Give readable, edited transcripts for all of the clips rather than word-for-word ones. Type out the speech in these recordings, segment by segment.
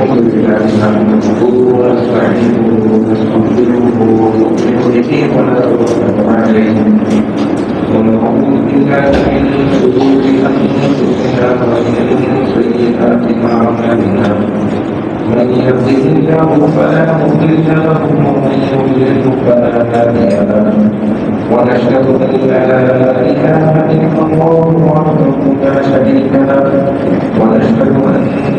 بالله نحمده ونستعينه ونستغفره ونؤمن به ونتوكل عليه ونعوذ بالله من شرور انفسنا ومن سيئات اعمالنا من يهده الله فلا مضل له ومن يضلل فلا هادي له ونشهد ان لا اله الا الله وحده لا شريك له ونشهد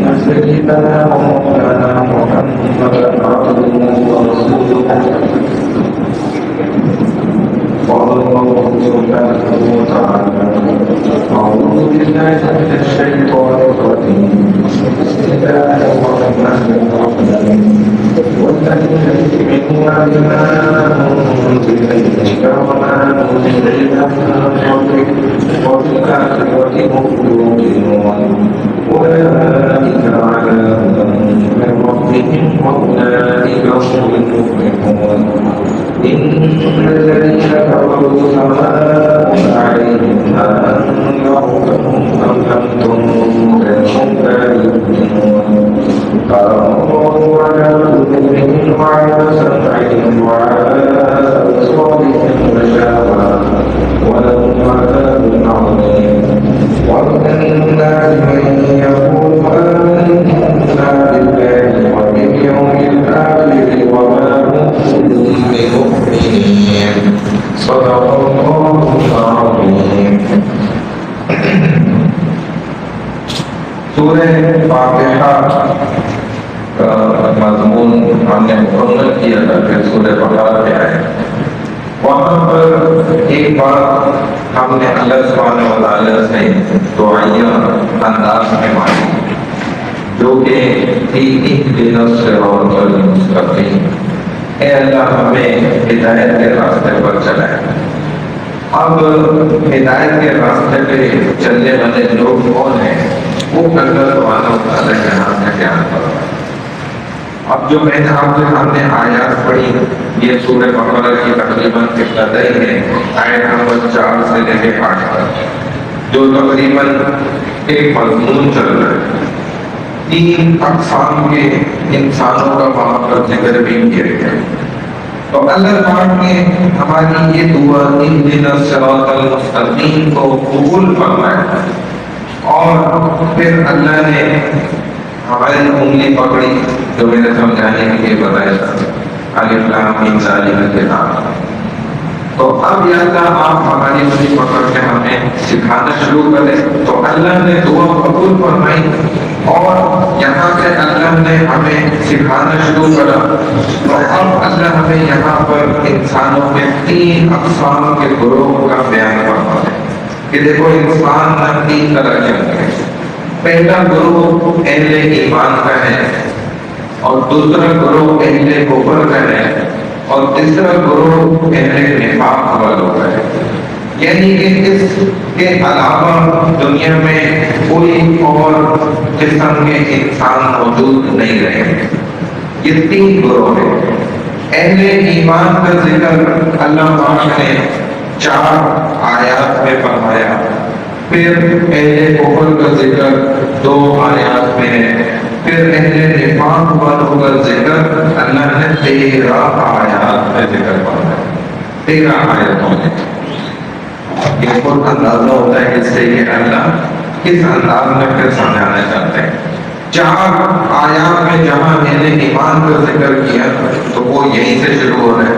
ان سيدنا ومولانا محمدا عبده ورسوله قال الله سبحانه وتعالى أعوذ بالله من الشيطان الرجيم بسم الله الرحمن الرحيم والذين يؤمنون بما أنزل إليك وما أنزل من قبلك وبالآخرة هم يوقنون أولئك على هدى من ربهم وأولئك هم المفلحون إن الذين كفروا سواء عليهم أأنذرتهم أم لم تنذرهم لا يؤمنون ختم الله على قلوبهم وعلى سمعهم وعلى أبصارهم غشاوة ولهم عذاب عظيم ومن الناس من يقول آمنا بالله وباليوم الآخر وما هم بمؤمنين صدق الله العظيم. سورہ فاتحہ کا مضمون ہم نے مکمل کیا تھا، پھر سورہ بقرہ پہ آئے. وہاں پر ایک بات ہم نے اللہ سبحانہ و تعالیٰ سے دعائیہ انداز میں مانگی جو کہ اہدنا الصراط المستقیم، اے اللہ ہمیں ہدایت کے راستے پر چلائے. اب ہدایت کے راستے پہ چلنے والے لوگ کون ہیں؟ وہ اللہ سبحانہ و تعالیٰ کے ہاتھ میں بیان کر رہا ہے. اب جو میں نے آپ کے سامنے آیات پڑھی، یہ سورہ بقرہ کی تقریباً ابتدائی ہے، آیت نمبر 4 سے لے کے 8 تک، جو تقریباً ایک مضمون چل رہا ہے. 3 اقسام کے انسانوں کا وہاں پر ذکر بھی کیا گیا. تو اللہ پاک نے ہماری یہ دعا اہدنا الصراط المستقیم کو قبول فرمایا اور پھر اللہ نے ہماری انگلی پکڑی جو میں نے سمجھانے کے لیے بتایا تھا، الف لام میم ذالک الکتاب. تو اب یا اللہ آپ ہماری انگلی پکڑ کے ہمیں سکھانا شروع کریں. تو اللہ نے دعا قبول فرمائی اور یہاں سے اللہ نے ہمیں سکھانا شروع کرا. تو اب اللہ ہمیں یہاں پر انسانوں کے 3 اقسام کے گروہ کا بیان فرما ہے کہ دیکھو انسان نہ 3 طرح کے ہوتے ہیں. پہلا گروہ اہل ایمان کا ہے اور دوسرا گروہ اہل کفر کا ہے اور تیسرا گروہ اہل نفاق والوں کا ہے. یعنی کہ اس کے علاوہ دنیا میں کوئی اور قسم کے انسان موجود نہیں رہے. یہ 3 گروہ ہیں. اہل ایمان کا ذکر اللہ پاک نے 4 آیات میں فرمایا، پھر اہل کفر کا ذکر 2 آیات میں ہے، پھر اہل نفاق والوں کا ذکر اللہ نے 13 آیات میں ذکر فرمایا. 13 آیاتوں میں یہ خود اندازہ ہوتا ہے اس سے کہ اللہ کس انداز میں پھر سمجھانا چاہتے ہیں. 4 آیات میں جہاں اہل ایمان کا ذکر کیا تو وہ یہیں سے شروع ہو رہا ہے.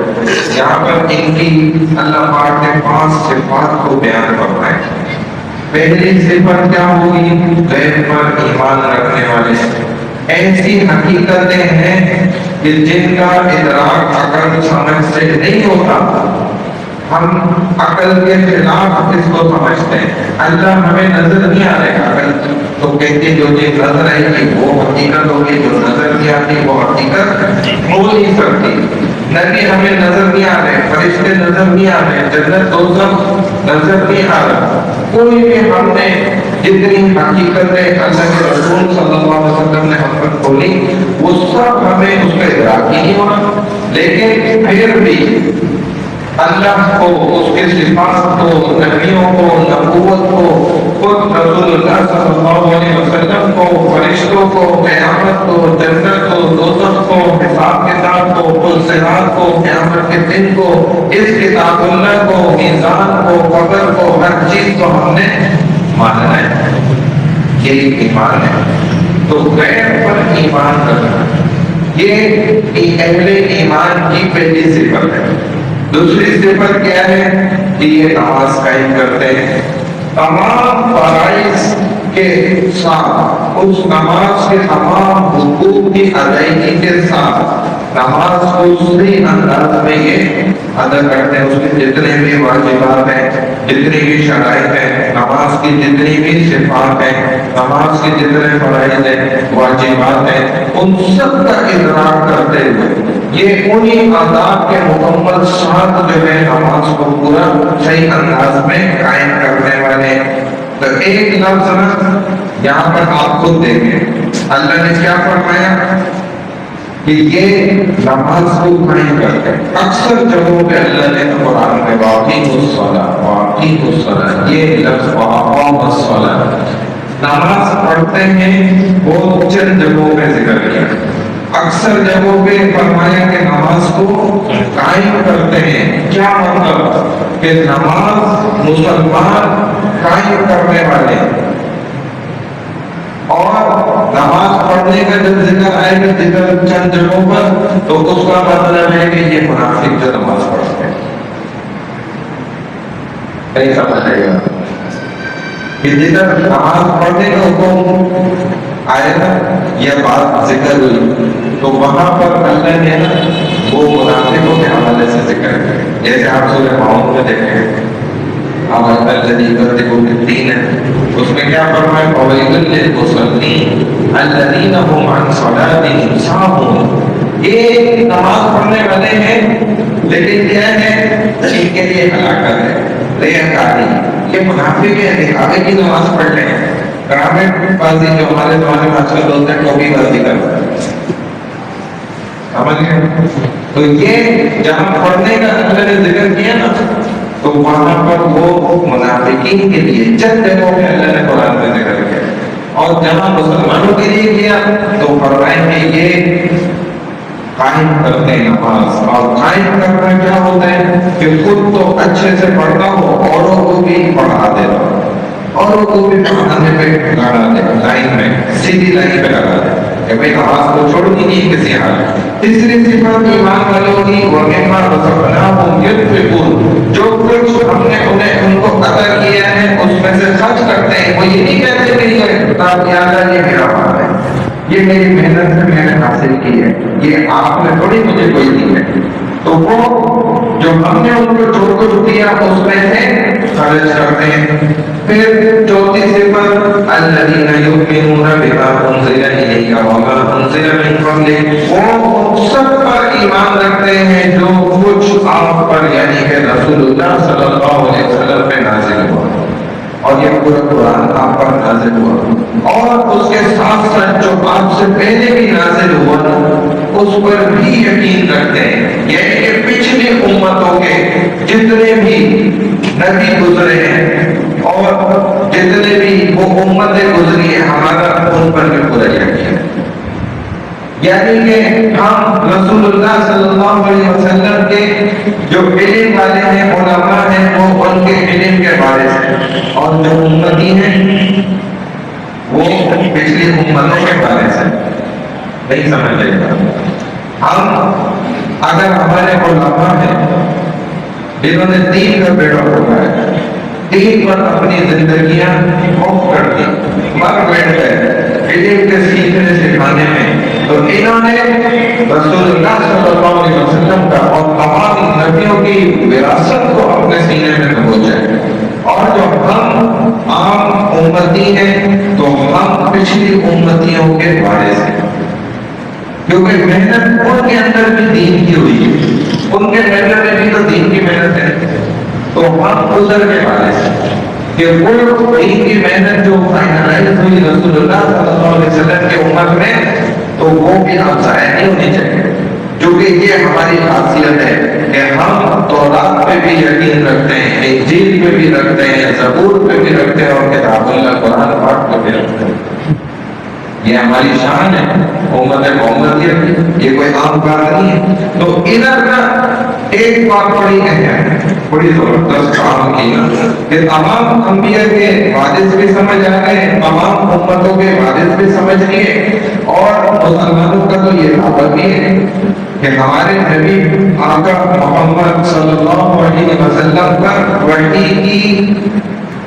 یہاں پر ان کی اللہ پاک نے 5 صفات کو بیان فرمایا. پہلی صفت کیا ہوگی؟ غیب پر ایمان رکھنے والے. ایسی حقیقتیں ہیں کہ جن کا ادراک عقل سمجھ سے نہیں ہوتا، ہم عقل کے خلاف اس کو سمجھتے ہیں. اللہ ہمیں نظر نہیں آ رہے، عقل تو کہتے جو یہ نظر آئے گی وہ حقیقت ہوگی، جو نظر نہیں آتی وہ حقیقت ہو نہیں سکتی. نبی ہمیں نظر نہیں آ رہے، فرشتے نظر نہیں آ رہے، جنت دوزخ نظر نہیں آ رہا. کوئی بھی ہم نے جتنی حقیقتیں اللہ کے رسول صلی اللہ علیہ وسلم نے ہم پر کھولی وہ سب ہمیں اس کا ادراک ہی نہیں ہوا. لیکن پھر بھی اللہ کو، اس کے صفات کو، نبیوں کو، نبوت کو، خود رسول اللہ صلی اللہ علیہ وسلم کو، فرشتوں فرشتوں کو، قیامت کو، جنت کو، دوزخ کو، حساب کتاب کو، پلسرات کو، قیامت کے دن کو، اس کتاب اللہ کو، میزان کو، قبر کو، ہر چیز کو ہم نے ماننا ہے. یہی ایمان ہے. تو غیر پر ایمان رکھنا یہ اہل ایمان کی پہلی صفت ہے. دوسری صفت کیا ہے کہ یہ نماز قائم کرتے ہیں تمام فرائض کے ساتھ، اس نماز کے تمام حقوق کی ادائیگی کے ساتھ نماز کو صحیح انداز میں یہ ادا کرتے ہیں. اس کے جتنے بھی واجبات ہیں، جتنی بھی شرائط ہیں، نماز کی جتنی بھی صفات ہیں، نماز کے جتنے فرائض ہیں، واجبات ہیں، ان سب کا ادراک کرتے ہوئے یہ انہی آداب کے مکمل ساتھ جو ہے نماز کو پورا صحیح انداز میں قائم کرنے والے. تو ایک لفظ یہاں پر آپ خود دیکھیں اللہ نے کیا فرمایا کہ یہ نماز کو قائم کرتے ہیں. اکثر جگہوں پہ اللہ نے قرآن میں واقعی الصلاۃ یہ لفظ واقعی الصلاۃ نماز پڑھتے ہیں وہ چند جگہوں پہ ذکر کیا. اکثر جگہوں پہ فرمایا کہ نماز کو قائم کرتے ہیں. کیا مطلب کہ نماز مسلمان قائم کرنے والے، اور نماز پڑھنے کا جب ذکر آئے گا ذکر چند جگہوں پر تو اس کا مطلب ہے کہ یہ منافق جو نماز پڑھتے ہیں. نہیں سمجھے گا کہ جدھر نماز پڑھنے کا حکم آئے گا یہ بات ذکر ہوئی تو وہاں پر اللہ نے وہ منافقوں کے حوالے سے ذکر کیا. جیسے آپ سورہ معون میں دیکھیں الذی یکذب بالدین، اس میں کیا فرمایا فویل للمصلین الذین هم عن صلاتهم ساہون. یہ نماز پڑھنے والے ہیں لیکن کیا ہے ان کے لیے ہلاکت ہے، ریاکاری. یہ منافق ہے، دکھاوے کی نماز پڑھ رہے ہیں. ڈرامے بازی جو ہمارے زمانے میں آج کل بولتے ہیں ٹوپی بازی کرتے ہیں، سمجھ گئے. تو یہ جہاں پڑھنے کا اللہ نے ذکر کیا نا تو وہاں پر وہ منافقین کے لیے چند جگہوں پہ اللہ نے قرآن میں ذکر کیا، اور جہاں مسلمانوں کے لیے کیا تو فرمائیں کہ یہ قائم کرتے ہیں نماز. اور قائم کرنا کیا ہوتا ہے کہ خود تو اچھے سے پڑھتا ہو، اوروں کو بھی پڑھا دیتا ہو، اوروں کو بھی پڑھانے پہ لگا دے، لائن میں سیدھی لائن پہ لگا دے کہ بھائی نماز کو چھوڑنی نہیں کسی حال. تیسری صفت ایمان والوں کی وَمِمَّا رَزَقْنَاهُمْ يُنْفِقُونَ، جو کچھ ہم نے انہیں ان کو عطا کیا ہے اس میں سے خرچ کرتے ہیں. وہ یہ نہیں کہتے کہ یہ کتاب یاد ہے، یہ میرا مال ہے، یہ میری محنت سے میں نے حاصل کی ہے، یہ آپ نے تھوڑی مجھے کوئی دی ہے. تو وہ جو ہم نے ان کو جو کچھ دیا اس میں سے خرچ کرتے ہیں. پھر چوتھی صفت الذین یؤمنون بما انزل الیک وما انزل من قبلک، وہ سب پر ایمان رکھتے ہیں جو کچھ آپ پر یعنی کہ رسول اللہ صلی اللہ علیہ وسلم پہ نازل ہوا، اور یہ پورا قرآن آپ پر نازل ہوا، اور اس کے ساتھ ساتھ جو آپ سے پہلے بھی نازل ہوا اس پر بھی یقین رکھتے ہیں. یعنی کہ پچھلی امتوں کے جتنے بھی نبی گزرے ہیں اور جتنے بھی وہ امتیں گزری ہیں ہمارا ان پر بھی پورا یقین ہے. یعنی کہ ہم رسول اللہ صلی اللہ علیہ وسلم کے جو علم والے ہیں، علماء ہیں، وہ ان کے علم کے بارے سے، اور جو امتی ہیں وہ پچھلی امتوں کے بارے سے. نہیں سمجھ لے گا. ہم اگر ہمارے علماء ہیں جنہوں نے دین کا بیڑا اٹھایا، دین پر اپنی زندگیاں وقف کر دی، مر بیٹھ گئے علم کے سیکھنے سکھانے میں، تو انہوں نے رسول اللہ صلی اللہ علیہ وسلم کا اور تمام نبیوں کی وراثت کو اپنے سینے میں دبوچا ہے. اور جو ہم عام امتی ہیں تو ہم پچھلی امتیوں کے بارے سے، کیونکہ محنت ان کے اندر بھی دین کی ہوئی ہے، ان کے محنت میں بھی تو دین کی محنت ہے. تو ہم ادھر کے بارے سے کہ وہ دین کی محنت جو فائنلائز ہوئی رسول اللہ صلی اللہ علیہ وسلم کے امت میں تو وہ بھی ہم ضائع نہیں ہونی چاہیے. کیونکہ یہ ہماری خاصیت ہے کہ ہم تورات پہ بھی یقین رکھتے ہیں، انجیل پہ بھی رکھتے ہیں، زبور پہ بھی رکھتے ہیں، اور کتاب اللہ قرآن پاک پہ بھی رکھتے ہیں. یہ ہماری شان ہے امت محمدیت، یہ کوئی عام بات نہیں ہے۔ تو ادھر نا ایک بات بڑی زبردست کام کی نا کہ تمام انبیاء کے وارث بھی سمجھ آ گئے، تمام امتوں کے وارث بھی سمجھ لیے، اور مسلمانوں کا تو یہ دعوت بھی ہے کہ ہمارے نبی آقا محمد صلی اللہ علیہ وسلم پر وحی کی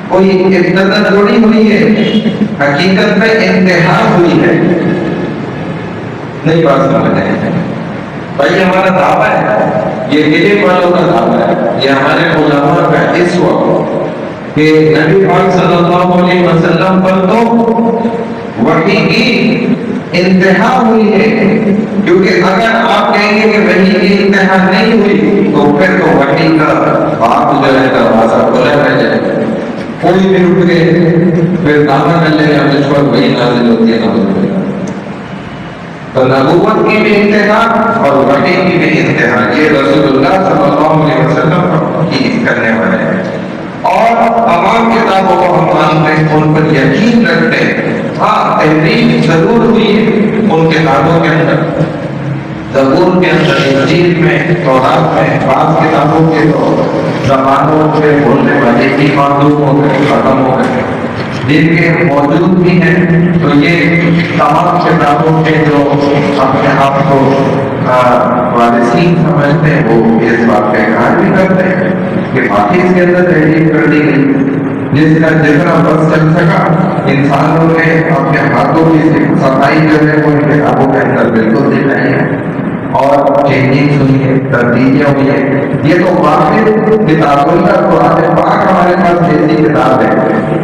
کوئی ابتدا تھوڑی ہوئی ہے، حقیقت میں انتہا ہوئی ہے۔ نہیں بات سمجھ رہے بھائی، ہمارا دعویٰ ہے، یہ علم والوں کا دعویٰ ہے، یہ ہمارے علماء کا اس وقت کہ نبی پاک صلی اللہ علیہ وسلم پر تو وحی کی انتہا ہوئی ہے، کیونکہ اگر آپ کہیں گے کہ وحی کی انتہا نہیں ہوئی تو پھر تو وحی کا باب جو ہے دروازہ کھلا رہ جائے، کوئی بھی اٹھ کے پھر دعویٰ کر لے گا مجھ پر وحی نازل ہوتی ہے۔ تو نبوت کی بھی انتہا اور وحی کی بھی انتہا یہ رسول اللہ صلی اللہ علیہ وسلم کی کرنے والے ہیں، اور تمام کتابوں کو ہم مانتے ہیں، ان پر یقین رکھتے ہیں۔ ہاں تحریف ضرور ہوئی ہے ان کتابوں کے اندر، زبور کے اندر، انجیل میں، تورات میں، بعض کتابوں کے تو زبانوں سے بولنے والے بھی معلوم ہو گئے، ختم ہو گئے، جن کے موجود بھی ہیں۔ تو یہ تمام کتابوں کے جو اپنے آپ کو وارثین سمجھتے ہیں وہ اس بات کا اقرار بھی کرتے ہیں کہ باقی اس کے اندر تحریر کر دی گئی، جس کا جتنا بس چل سکا انسانوں نے اپنے ہاتھوں کی صفائی جو ہے وہ ان کتابوں کے اندر بالکل دکھائی ہے، اور چینجنگ ہوئی ہے، تبدیلیاں ہوئی ہیں۔ یہ تو واقع کتابوں کا قرآن پاک ہمارے پاس ایسی کتاب ہے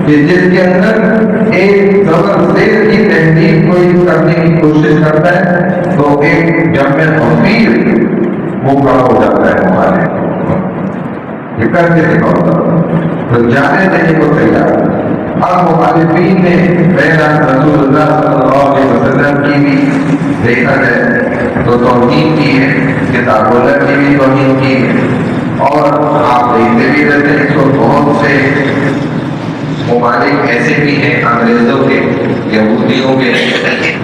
کہ جس کے اندر ایک زبردست کی تحریر کوئی کرنے کی کوشش کرتا ہے تو ایک جمع حقیر وہ کھڑا ہو جاتا ہے ہمارے یہ کرتے دکھاؤ تو جانے دینے کو تیار۔ اب مخالفین نے پہلا رسول اللہ صلی اللہ علیہ وسلم کی بھی دیکھا جائے تو توہین کی ہے، کتاب اللہ کی بھی توہین کی ہے، اور آپ دیکھتے بھی رہتے ہیں تو بہت سے ممالک ایسے بھی ہیں انگریزوں کے، یہودیوں کے،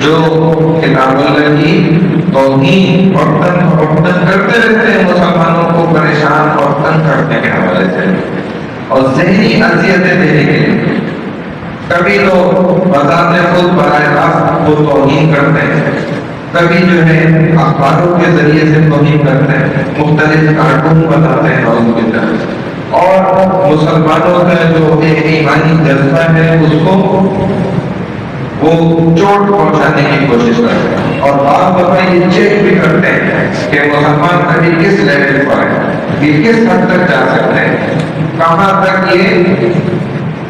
جو کتاب اللہ کی توہین اور تنقید کرتے رہتے ہیں، مسلمانوں کو پریشان اور تنگ کرنے کے حوالے سے اور ذہنی اذیتیں دینے کے لیے۔ کبھی تو بذات خود براہ راست وہ توہین کرتے ہیں، کبھی جو ہے اخباروں کے ذریعے سے توہین کرتے ہیں، مختلف کارٹون بناتے ہیں نعوذ باللہ، اور مسلمانوں کا جو ایمانی جذبہ ہے اس کو وہ چوٹ پہنچانے کی کوشش کرتے ہیں، اور بعض دفعہ یہ چیک بھی کرتے ہیں کہ مسلمان ابھی کس لیول پر ہے، یہ کس حد تک جا سکتے ہیں، کہاں تک یہ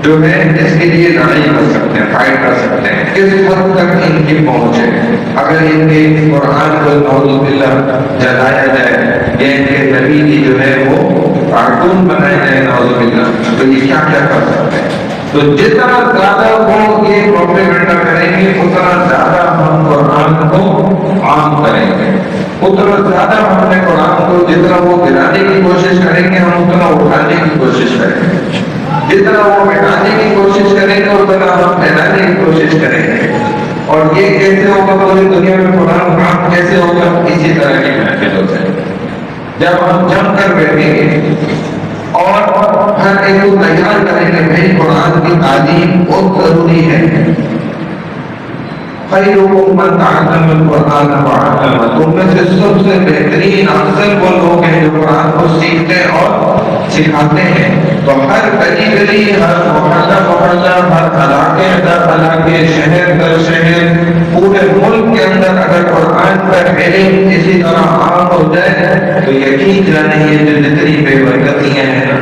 جو ہے اس کے لیے لڑائی کر سکتے ہیں، فائٹ کر سکتے ہیں، کس حد تک ان کی پہنچ ہے۔ اگر ان کے قرآن کو نعوذ باللہ جلایا جائے یا ان کے نبی کی جو ہے وہ کارٹون بنائے جائے نعوذ باللہ، تو یہ کیا کیا کر سکتے ہیں۔ تو جتنا زیادہ وہ یہ پروپیگنڈا کریں گے اتنا زیادہ ہم قرآن کو عام کریں گے، اتنا زیادہ ہم اپنے قرآن کو جتنا وہ گرانے کی کوشش کریں گے ہم اتنا اٹھانے کی کوشش کریں گے، جتنا وہ مٹانے کی کوشش کریں گے اتنا ہم پھیلانے کی کوشش کریں گے۔ اور یہ کیسے ہوگا پوری دنیا میں قرآن عام کیسے ہوگا؟ اسی طرح کی محفلوں سے جب ہم جم کر بیٹھیں گے اور ہر ایک کو تیار کریں گے بھائی قرآن کی تعلیم بہت ضروری ہے، خیرکم من تعلم القرآن وعلمہ، تم میں سے سب سے بہترین افضل وہ لوگ ہیں جو قرآن کو سیکھتے اور سکھاتے ہیں۔ تو ہر گلی گلی، ہر محلہ محلہ، ہر علاقے در علاقے، شہر در شہر، پورے ملک کے اندر اگر قرآن کا علم اسی طرح عام ہو جائے تو یقین جانے یہ جو جتنی بے برکتیاں ہیں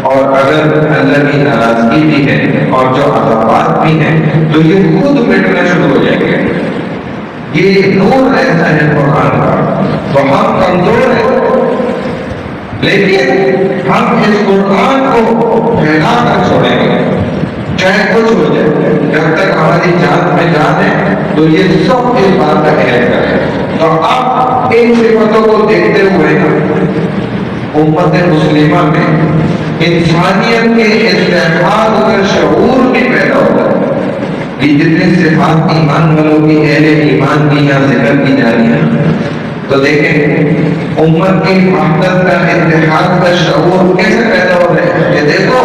اور اگر اللہ کی ناراضگی بھی ہے اور جو عذابات بھی ہیں تو یہ خود مٹنا شروع ہو جائیں گے۔ یہ نور ایسا ہے قرآن کا، تو ہم کمزور ہیں لیکن ہم اس قرآن کو پھیلا کر چھوڑیں گے چاہے کچھ ہو جائے، جب تک ہماری جان میں جان ہے تو یہ سب اس بات کا خیال کریں۔ تو اب ان صفتوں کو دیکھتے ہوئے امت مسلمہ میں انسانیت کے استحقاق کا شعور بھی پیدا ہوتا ہے۔ کہ جتنے صفات ایمان والوں کی اہل ایمان کی یہاں ذکر کی جا رہی ہے، تو دیکھیں امت کی وحدت کا، اتحاد کا شعور کیسے پیدا ہو رہا ہے کہ دیکھو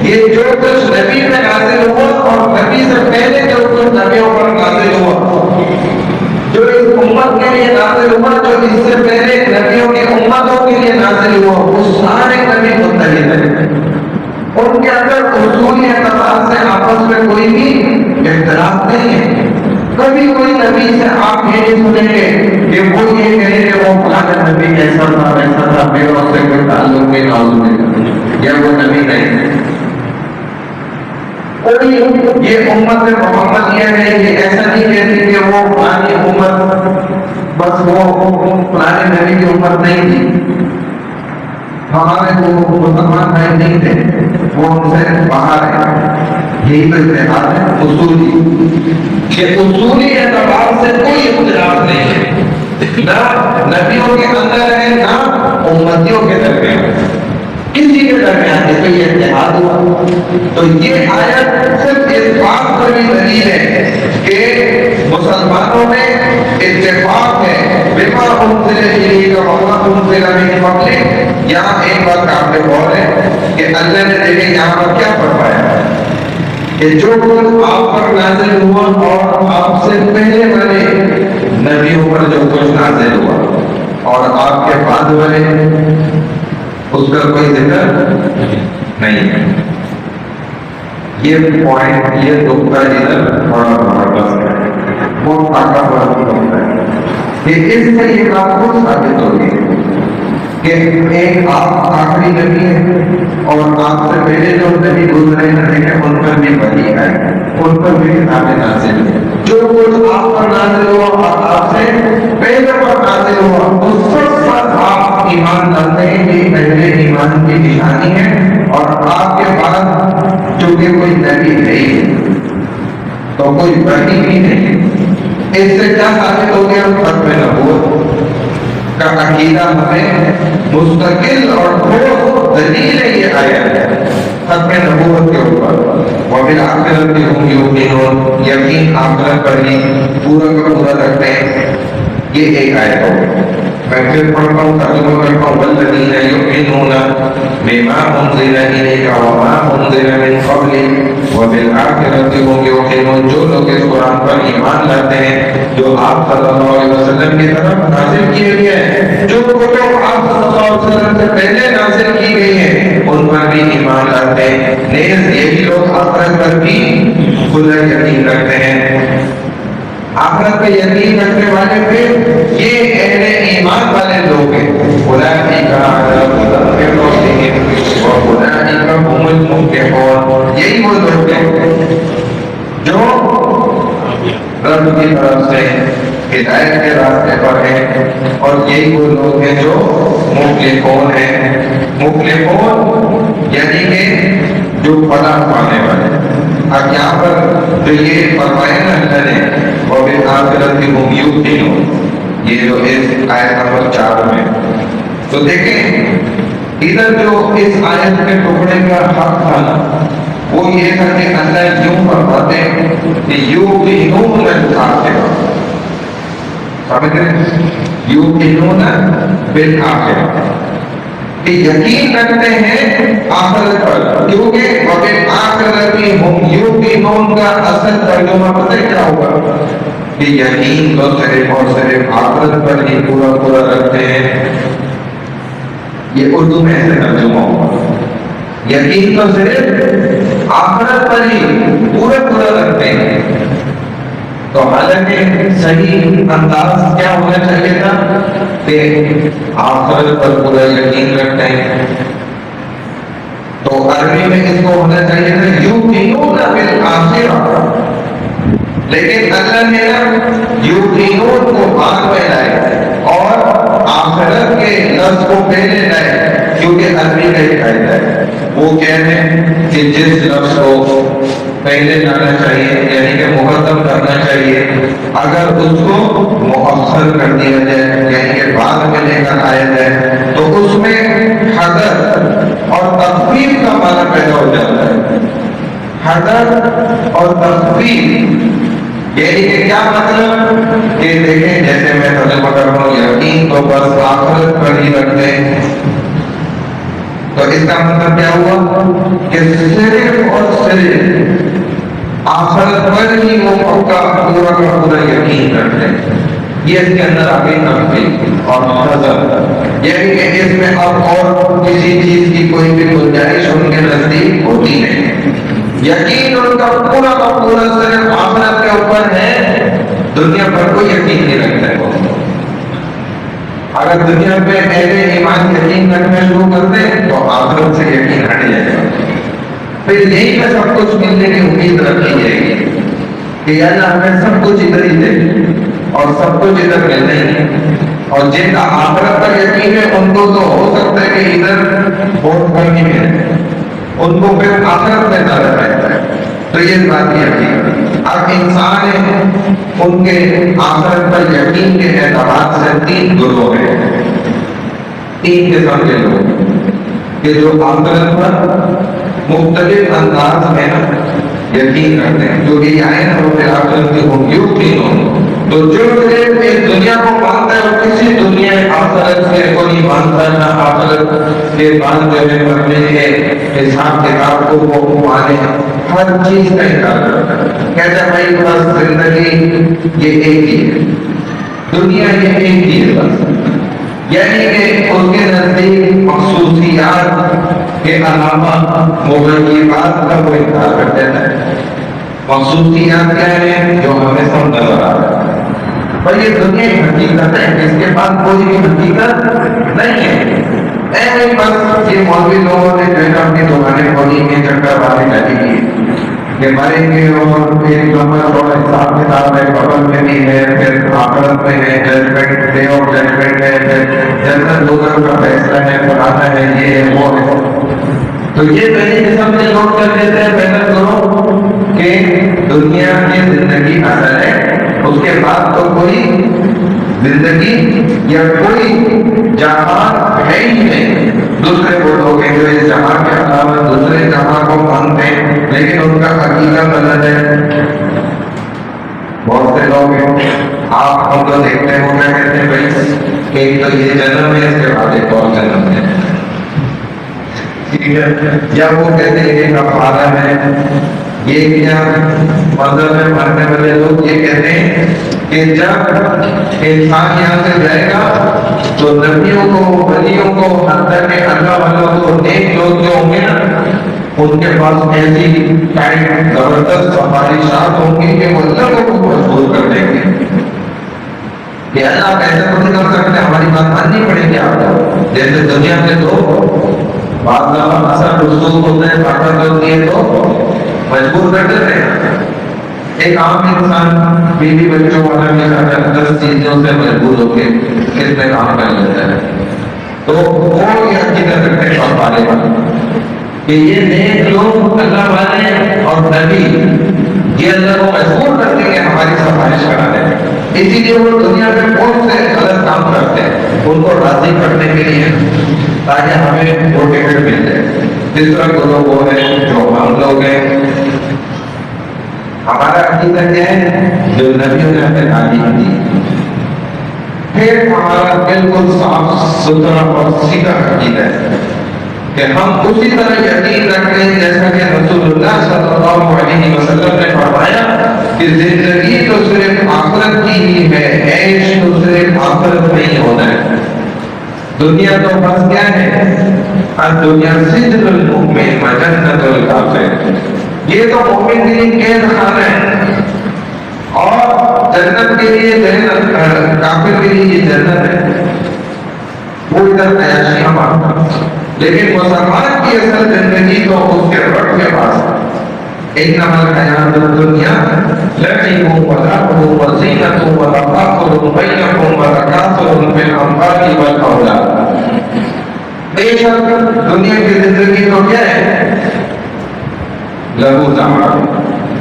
یہ جو کچھ نبی میں نازل ہوا اور نبی سے پہلے جو کچھ نبیوں پر نازل ہوا، جو اس امت کے لیے نازل ہوا، جو اس سے پہلے نبیوں کی امتوں کے لیے نازل ہوا، وہ سارے نبی متحد ہیں، ان کے اندر اصولی اعتبار سے آپس میں کوئی بھی اختلاف نہیں ہے۔ کبھی کوئی نبی سے آپ یہ نہیں سنیں گے کہ وہ یہ کہے کہ وہ فلاں نبی ایسا تھا ویسا تھا، میرا اس سے کوئی تعلق نہیں، نعوذ باللہ، یا وہ نبی نہیں۔ کوئی یہ امت محمد یہ ہے کہ ایسا نہیں کہتی کہ وہ فلانی امت، بس وہ فلانے نبی کی امت نہیں تھی، ہمارے وہ مسلمان بھائی نہیں تھے، وہ ہم سے باہر ہے۔ یہی تو اتحاد ہے اصولی، کہ اصولی اعتبار سے کوئی اختلاف نہیں ہے، نہ نبیوں کے اندر ہے نہ امتیوں کے درمیان، کسی کے درمیان ہے، تو یہ اتحاد ہوا۔ تو یہ آیت صرف اس بات پر بھی دلیل ہے کہ مسلمانوں میں اتفاق ہے، بما انزل الیک وما انزل من قبلک۔ یہاں ایک بات قابل غور ہے کہ اللہ نے دیکھیں یہاں پر کیا فرمایا کہ جو کچھ آپ پر نازل ہوا اور آپ سے پہلے والے نبیوں پر جو کچھ نازل ہوا اور آپ کے بعد والے، اس کا کوئی ذکر نہیں ہے۔ یہ پوائنٹ، یہ نقطہ ادھر تھوڑا زبردست ہے، بہت طاقتور نقطہ ہے کہ اس سے یہ بات خود ثابت ہوگی کہ ایک آپ آخری نبی ہے اور آپ سے پہلے جو نبی گزرے ہیں ان پر بھی وحی ہے، ان پر بھی کتابیں نازل ہیں۔ جو کچھ آپ پر نازل ہوا اور آپ سے پہلے پر نازل ہوا، اس سب پر آپ ایمان لاتے ہیں، یہ اہل ایمان کی نشانی ہے۔ اور آپ کے بعد چونکہ کوئی نبی نہیں تو کوئی وحی بھی نہیں، اس سے کیا ثابت ہو گیا؟ ختم نبوت کا عقیدہ ہمیں مستقل اور ٹھوس دلیل ہے یہ آیت ہے ختم نبوت کے اوپر۔ وبالآخرۃ ہم یوقنون، یقین آخرت پر ہی پورا کا پورا رکھتے ہیں۔ یہ ایک آیت ہو، میں پھر پڑھتا ہوں، ترجمہ کرتا ہوں۔ والذین یؤمنون بما انزل الیک وما انزل من قبلک وبالآخرۃ ہم یوقنون، جو لوگ اس قرآن پر ایمان لاتے ہیں جو آپ صلی اللہ علیہ وسلم کی طرف نازل کیے گئے ہیں، جو کتب آپ صلی اللہ علیہ وسلم سے پہلے نازل کی گئی ہیں ان پر بھی ایمان لاتے ہیں۔ نیز یہی لوگ آخرت پر بھی کھلا یقین رکھتے ہیں۔ آخرت پہ یقین رکھنے والے پہ یہ اہل ایمان والے لوگ ہیں۔ اولئک علی ھدی من ربہم واولئک ھم المفلحون، یہی وہ لوگ ہیں جو رب کی طرف سے ہدایت کے راستے پر ہیں، اور یہی وہ لوگ ہیں جو مفلحون ہیں۔ مفلحون یعنی کہ جو فلاح پانے والے۔ اب یہاں پر جو یہ فرمایا نا اللہ نے وبالآخرۃ ہم یوقنون، یہ جو اس آیت نمبر 4 میں، تو دیکھیں ادھر جو اس آیت کے ٹکڑے کا حق تھا نا وہ یہ تھا کہ اللہ یوں فرماتے ہیں کہ یوقنون بالآخرۃ، سمجھ رہے؟ یوقنون بالآخرۃ، کہ یقین رکھتے ہیں آخرت پر، کیونکہ وبالآخرۃ ہم یوقنون کا اصل ترجمہ پتہ کیا ہوگا کہ یقین تو صرف اور صرف آخرت پر ہی پورا پورا رکھتے ہیں۔ یہ اردو میں ایسے ترجمہ ہوگا، یقین تو صرف آخرت پر ہی پورا پورا رکھتے ہیں۔ تو حالانکہ صحیح انداز کیا ہونا چاہیے تھا کہ آخرت پر پورا یقین رکھتے ہیں، تو عربی میں اس کو ہونا چاہیے تھا یوقنون بالآخرۃ، لیکن اللہ نے یوقنون کو بعد میں لائے اور آخرت کے لفظ کو پہلے لائے، کیونکہ عربی کا ایک قاعدہ ہے، وہ کہتے ہیں کہ جس لفظ کو پہلے لانا چاہیے یعنی کہ مقدم کرنا چاہیے، اگر اس کو مؤخر کر دیا جائے یعنی کہ بعد میں لے کر آیا جائے تو اس میں حذف اور تخفیف کا معنی پیدا ہو جاتا ہے۔ حذر اور تخفیف، یعنی کہ کیا مطلب کہ دیکھیں جیسے میں ترجمہ کر رہا ہوں یقین تو بس آخرت پر ہی رکھ دیں، تو اس کا مطلب کیا ہوا کہ صرف اور صرف آخرت پر ہی وہ پکا پورا کا پورا یقین رکھتے ہیں۔ یہ اس کے اندر آگے تخفیف اور حذر، یعنی کہ اس میں اب اور کسی چیز کی کوئی بھی گنجائش ان کے نزدیک ہوتی نہیں، یقین ان کا پورا صرف آخرت کے اوپر ہے، دنیا پر کوئی یقین نہیں رکھتا ہے۔ اگر دنیا پہ اہل ایمان یقین رکھنا شروع کر دیں تو آخرت سے یقین ہٹ جائے گا، پھر یہی میں سب کچھ ملنے کی امید رکھی جائے گی کہ اللہ ہمیں سب کچھ ادھر ہی دے اور سب کچھ ادھر ملنا ہی ہے، اور جن کا آخرت پر یقین ہے ان کو تو ہو سکتا ہے کہ ادھر بہت کم ہی ملے، ان کو پھر آخرت میں زیادہ رہتا ہے۔ تو یہ بات یہ ہے، اب انسان ہے ان کے آخرت پر یقین کے اعتبار سے تین گروہ ہیں، تین قسم کے لوگ کہ جو آخرت پر مختلف انداز میں یقین کرتے ہیں، جو کہ آئے نا وہ آخرت کی ہوں گی تینوں۔ تو جو صرف اس دنیا کو مانتا ہے وہ کسی دنیا آخرت سے کو نہیں مانتا، نہ آخرت کے بعد جو ہے مرنے کے حساب کتاب کو وہ مانے، ہر چیز کا انکار کرتا ہے، کہتا ہے بھائی بس زندگی یہ ایک ہی ہے، دنیا یہ ایک ہی ہے بس، یعنی کہ اس کے نزدیک مخصوصیات کے علاوہ مغیبات کا وہ انکار کر دیتا ہے۔ مخصوصیات کیا ہیں؟ جو ہمیں سب نظر آ رہا ہے، پر یہ دنیا کی حقیقت ہے، اس کے بعد کوئی بھی حقیقت نہیں ہے۔ ایسے بس یہ مولوی لوگوں نے جو ہے اپنی دکانیں کھولی ہیں، چکر والے ڈالی کی کہ مریں گے اور ایک نمبر اور حساب کتاب ہے، قبر میں بھی ہے، پھر آخرت میں ہے، ججمنٹ ڈے آف ججمنٹ ہے، پھر جنت دوزخ کا فیصلہ ہے، فلانا ہے، یہ ہے وہ ہے۔ تو یہ پہلی قسم کے لوگ کر دیتے ہیں محنت کرو کہ دنیا کی زندگی اصل ہے، اس کے بعد تو کوئی زندگی یا کوئی جہاں ہے ہی نہیں۔ دوسرے وہ لوگ ہیں جو اس جہاں کے علاوہ دوسرے جہاں کو مانتے ہیں لیکن ان کا حقیقت الگ ہے۔ بہت سے لوگ ہیں، آپ ہم کو دیکھتے ہیں، وہ کیا کہتے ہیں بھائی کہ ایک تو یہ جنم ہے، اس کے بعد ایک اور جنم ہے، یا وہ کہتے ہیں کہ کفارہ ہے، یہ کیا مذہب میں ماننے والے لوگ یہ کہتے ہیں کہ جب انسان یہاں سے جائے گا تو نبیوں کو، ولیوں کو، حتیٰ کہ اللہ والوں کو، نیک لوگ جو ہوں گے نا ان کے پاس ایسی ٹائٹ زبردست سفارشات ہوں گی کہ وہ اللہ کو مجبور کر دیں گے کہ اللہ آپ ایسا تو نہیں کر سکتے، ہماری بات ماننی پڑے گی آپ کو۔ جیسے دنیا میں تو بعض دفعہ اثر رسوخ ہوتا ہے، طاقت ہوتی ہے تو مجبور کر دیتے ہیں۔ ایک عام انسان بیوی بچوں والا بھی 10 چیزوں سے مجبور ہو کے اس میں کام کر لیتا ہے، تو وہ یہ حقیقت رکھتے ہیں پارے کہ یہ نیک لوگ اللہ والے اور نبی یہ اللہ کو مجبور کرتے ہیں ہماری سفارش کرانے، اسی لیے وہ دنیا میں بہت سے غلط کام کرتے ہیں ان کو راضی کرنے کے لیے تاکہ ہمیں وہ ٹکٹ مل جائے۔ تیسرا گروہ وہ ہے جو ہم لوگ ہیں، ہمارا عقیدہ کیا ہے جو نبیوں نے ہمیں تعلیم دی، پھر ہمارا بالکل صاف ستھرا اور سیدھا عقیدہ ہے کہ ہم اسی طرح یقین رکھتے ہیں جیسا کہ رسول اللہ صلی اللہ علیہ وسلم نے فرمایا کہ زندگی تو صرف آخرت کی ہی ہے، عیش تو صرف آخرت میں ہی ہونا ہے، دنیا تو بس کیا ہے، الدنیا سجن المؤمن و جنت الکافر، یہ تو مومن کے لیے قید خانہ ہے اور جنت کے لیے جنت، کافر کے لیے یہ جنت ہے، وہ ادھر عیاشیاں مانتا، لیکن مسلمان کی اصل زندگی تو اس کے رب کے پاس ہے۔ انما الحیات الدنیا لعب ولهو وزینۃ وتفاخر بینکم وتکاثر فی الاموال والاولاد۔ بے شک دنیا کی زندگی تو کیا ہے، لہو زمانہ،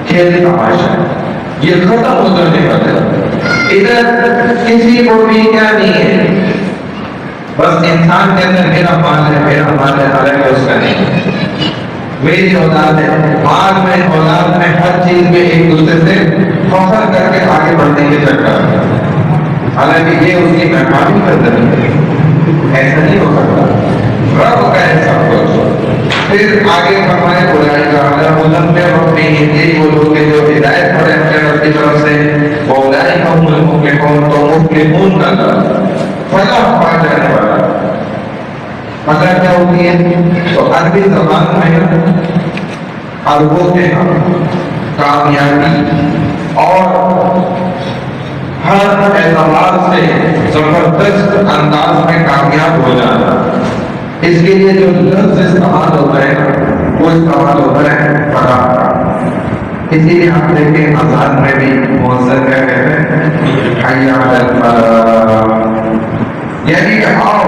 کھیل تماشا، یہ ختم ہو جانے والا ہے، ادھر کسی کو بھی کیا نہیں ہے، بس انسان کے اندر میرا مال ہے، میرا مال ہے، حالانکہ اس کا نہیں ہے۔ میری اولاد ہے، مال میں اولاد میں ہر چیز میں ایک دوسرے سے فخر کر کے آگے بڑھنے کے چکر، حالانکہ یہ اس کی مہربانی کا ذریعہ ہے، ایسا نہیں ہو سکتا، رب کا ہے سب کچھ۔ پھر آگے فرمائے برائی کا علم میں اپنی یہی وہ لوگ جو ہدایت پڑے اپنے رب کی طرف سے، بولائی کا مفلحون، تو مفلحون کا فلاح پا جانے والا۔ مطلب کیا ہوتی ہے؟ تو عربی زبان میں عربوں کے کامیابی اور ہر اعتبار سے زبردست انداز میں کامیاب ہو جانا، اس کے لیے جو لفظ استعمال ہوتا ہے وہ استعمال ہوتا ہے فلاح کا۔ اسی لیے آپ دیکھیں آزاد میں بھی مؤذن کیا کہتے ہیں؟ حی علی الفلاح، یعنی کہ آؤ،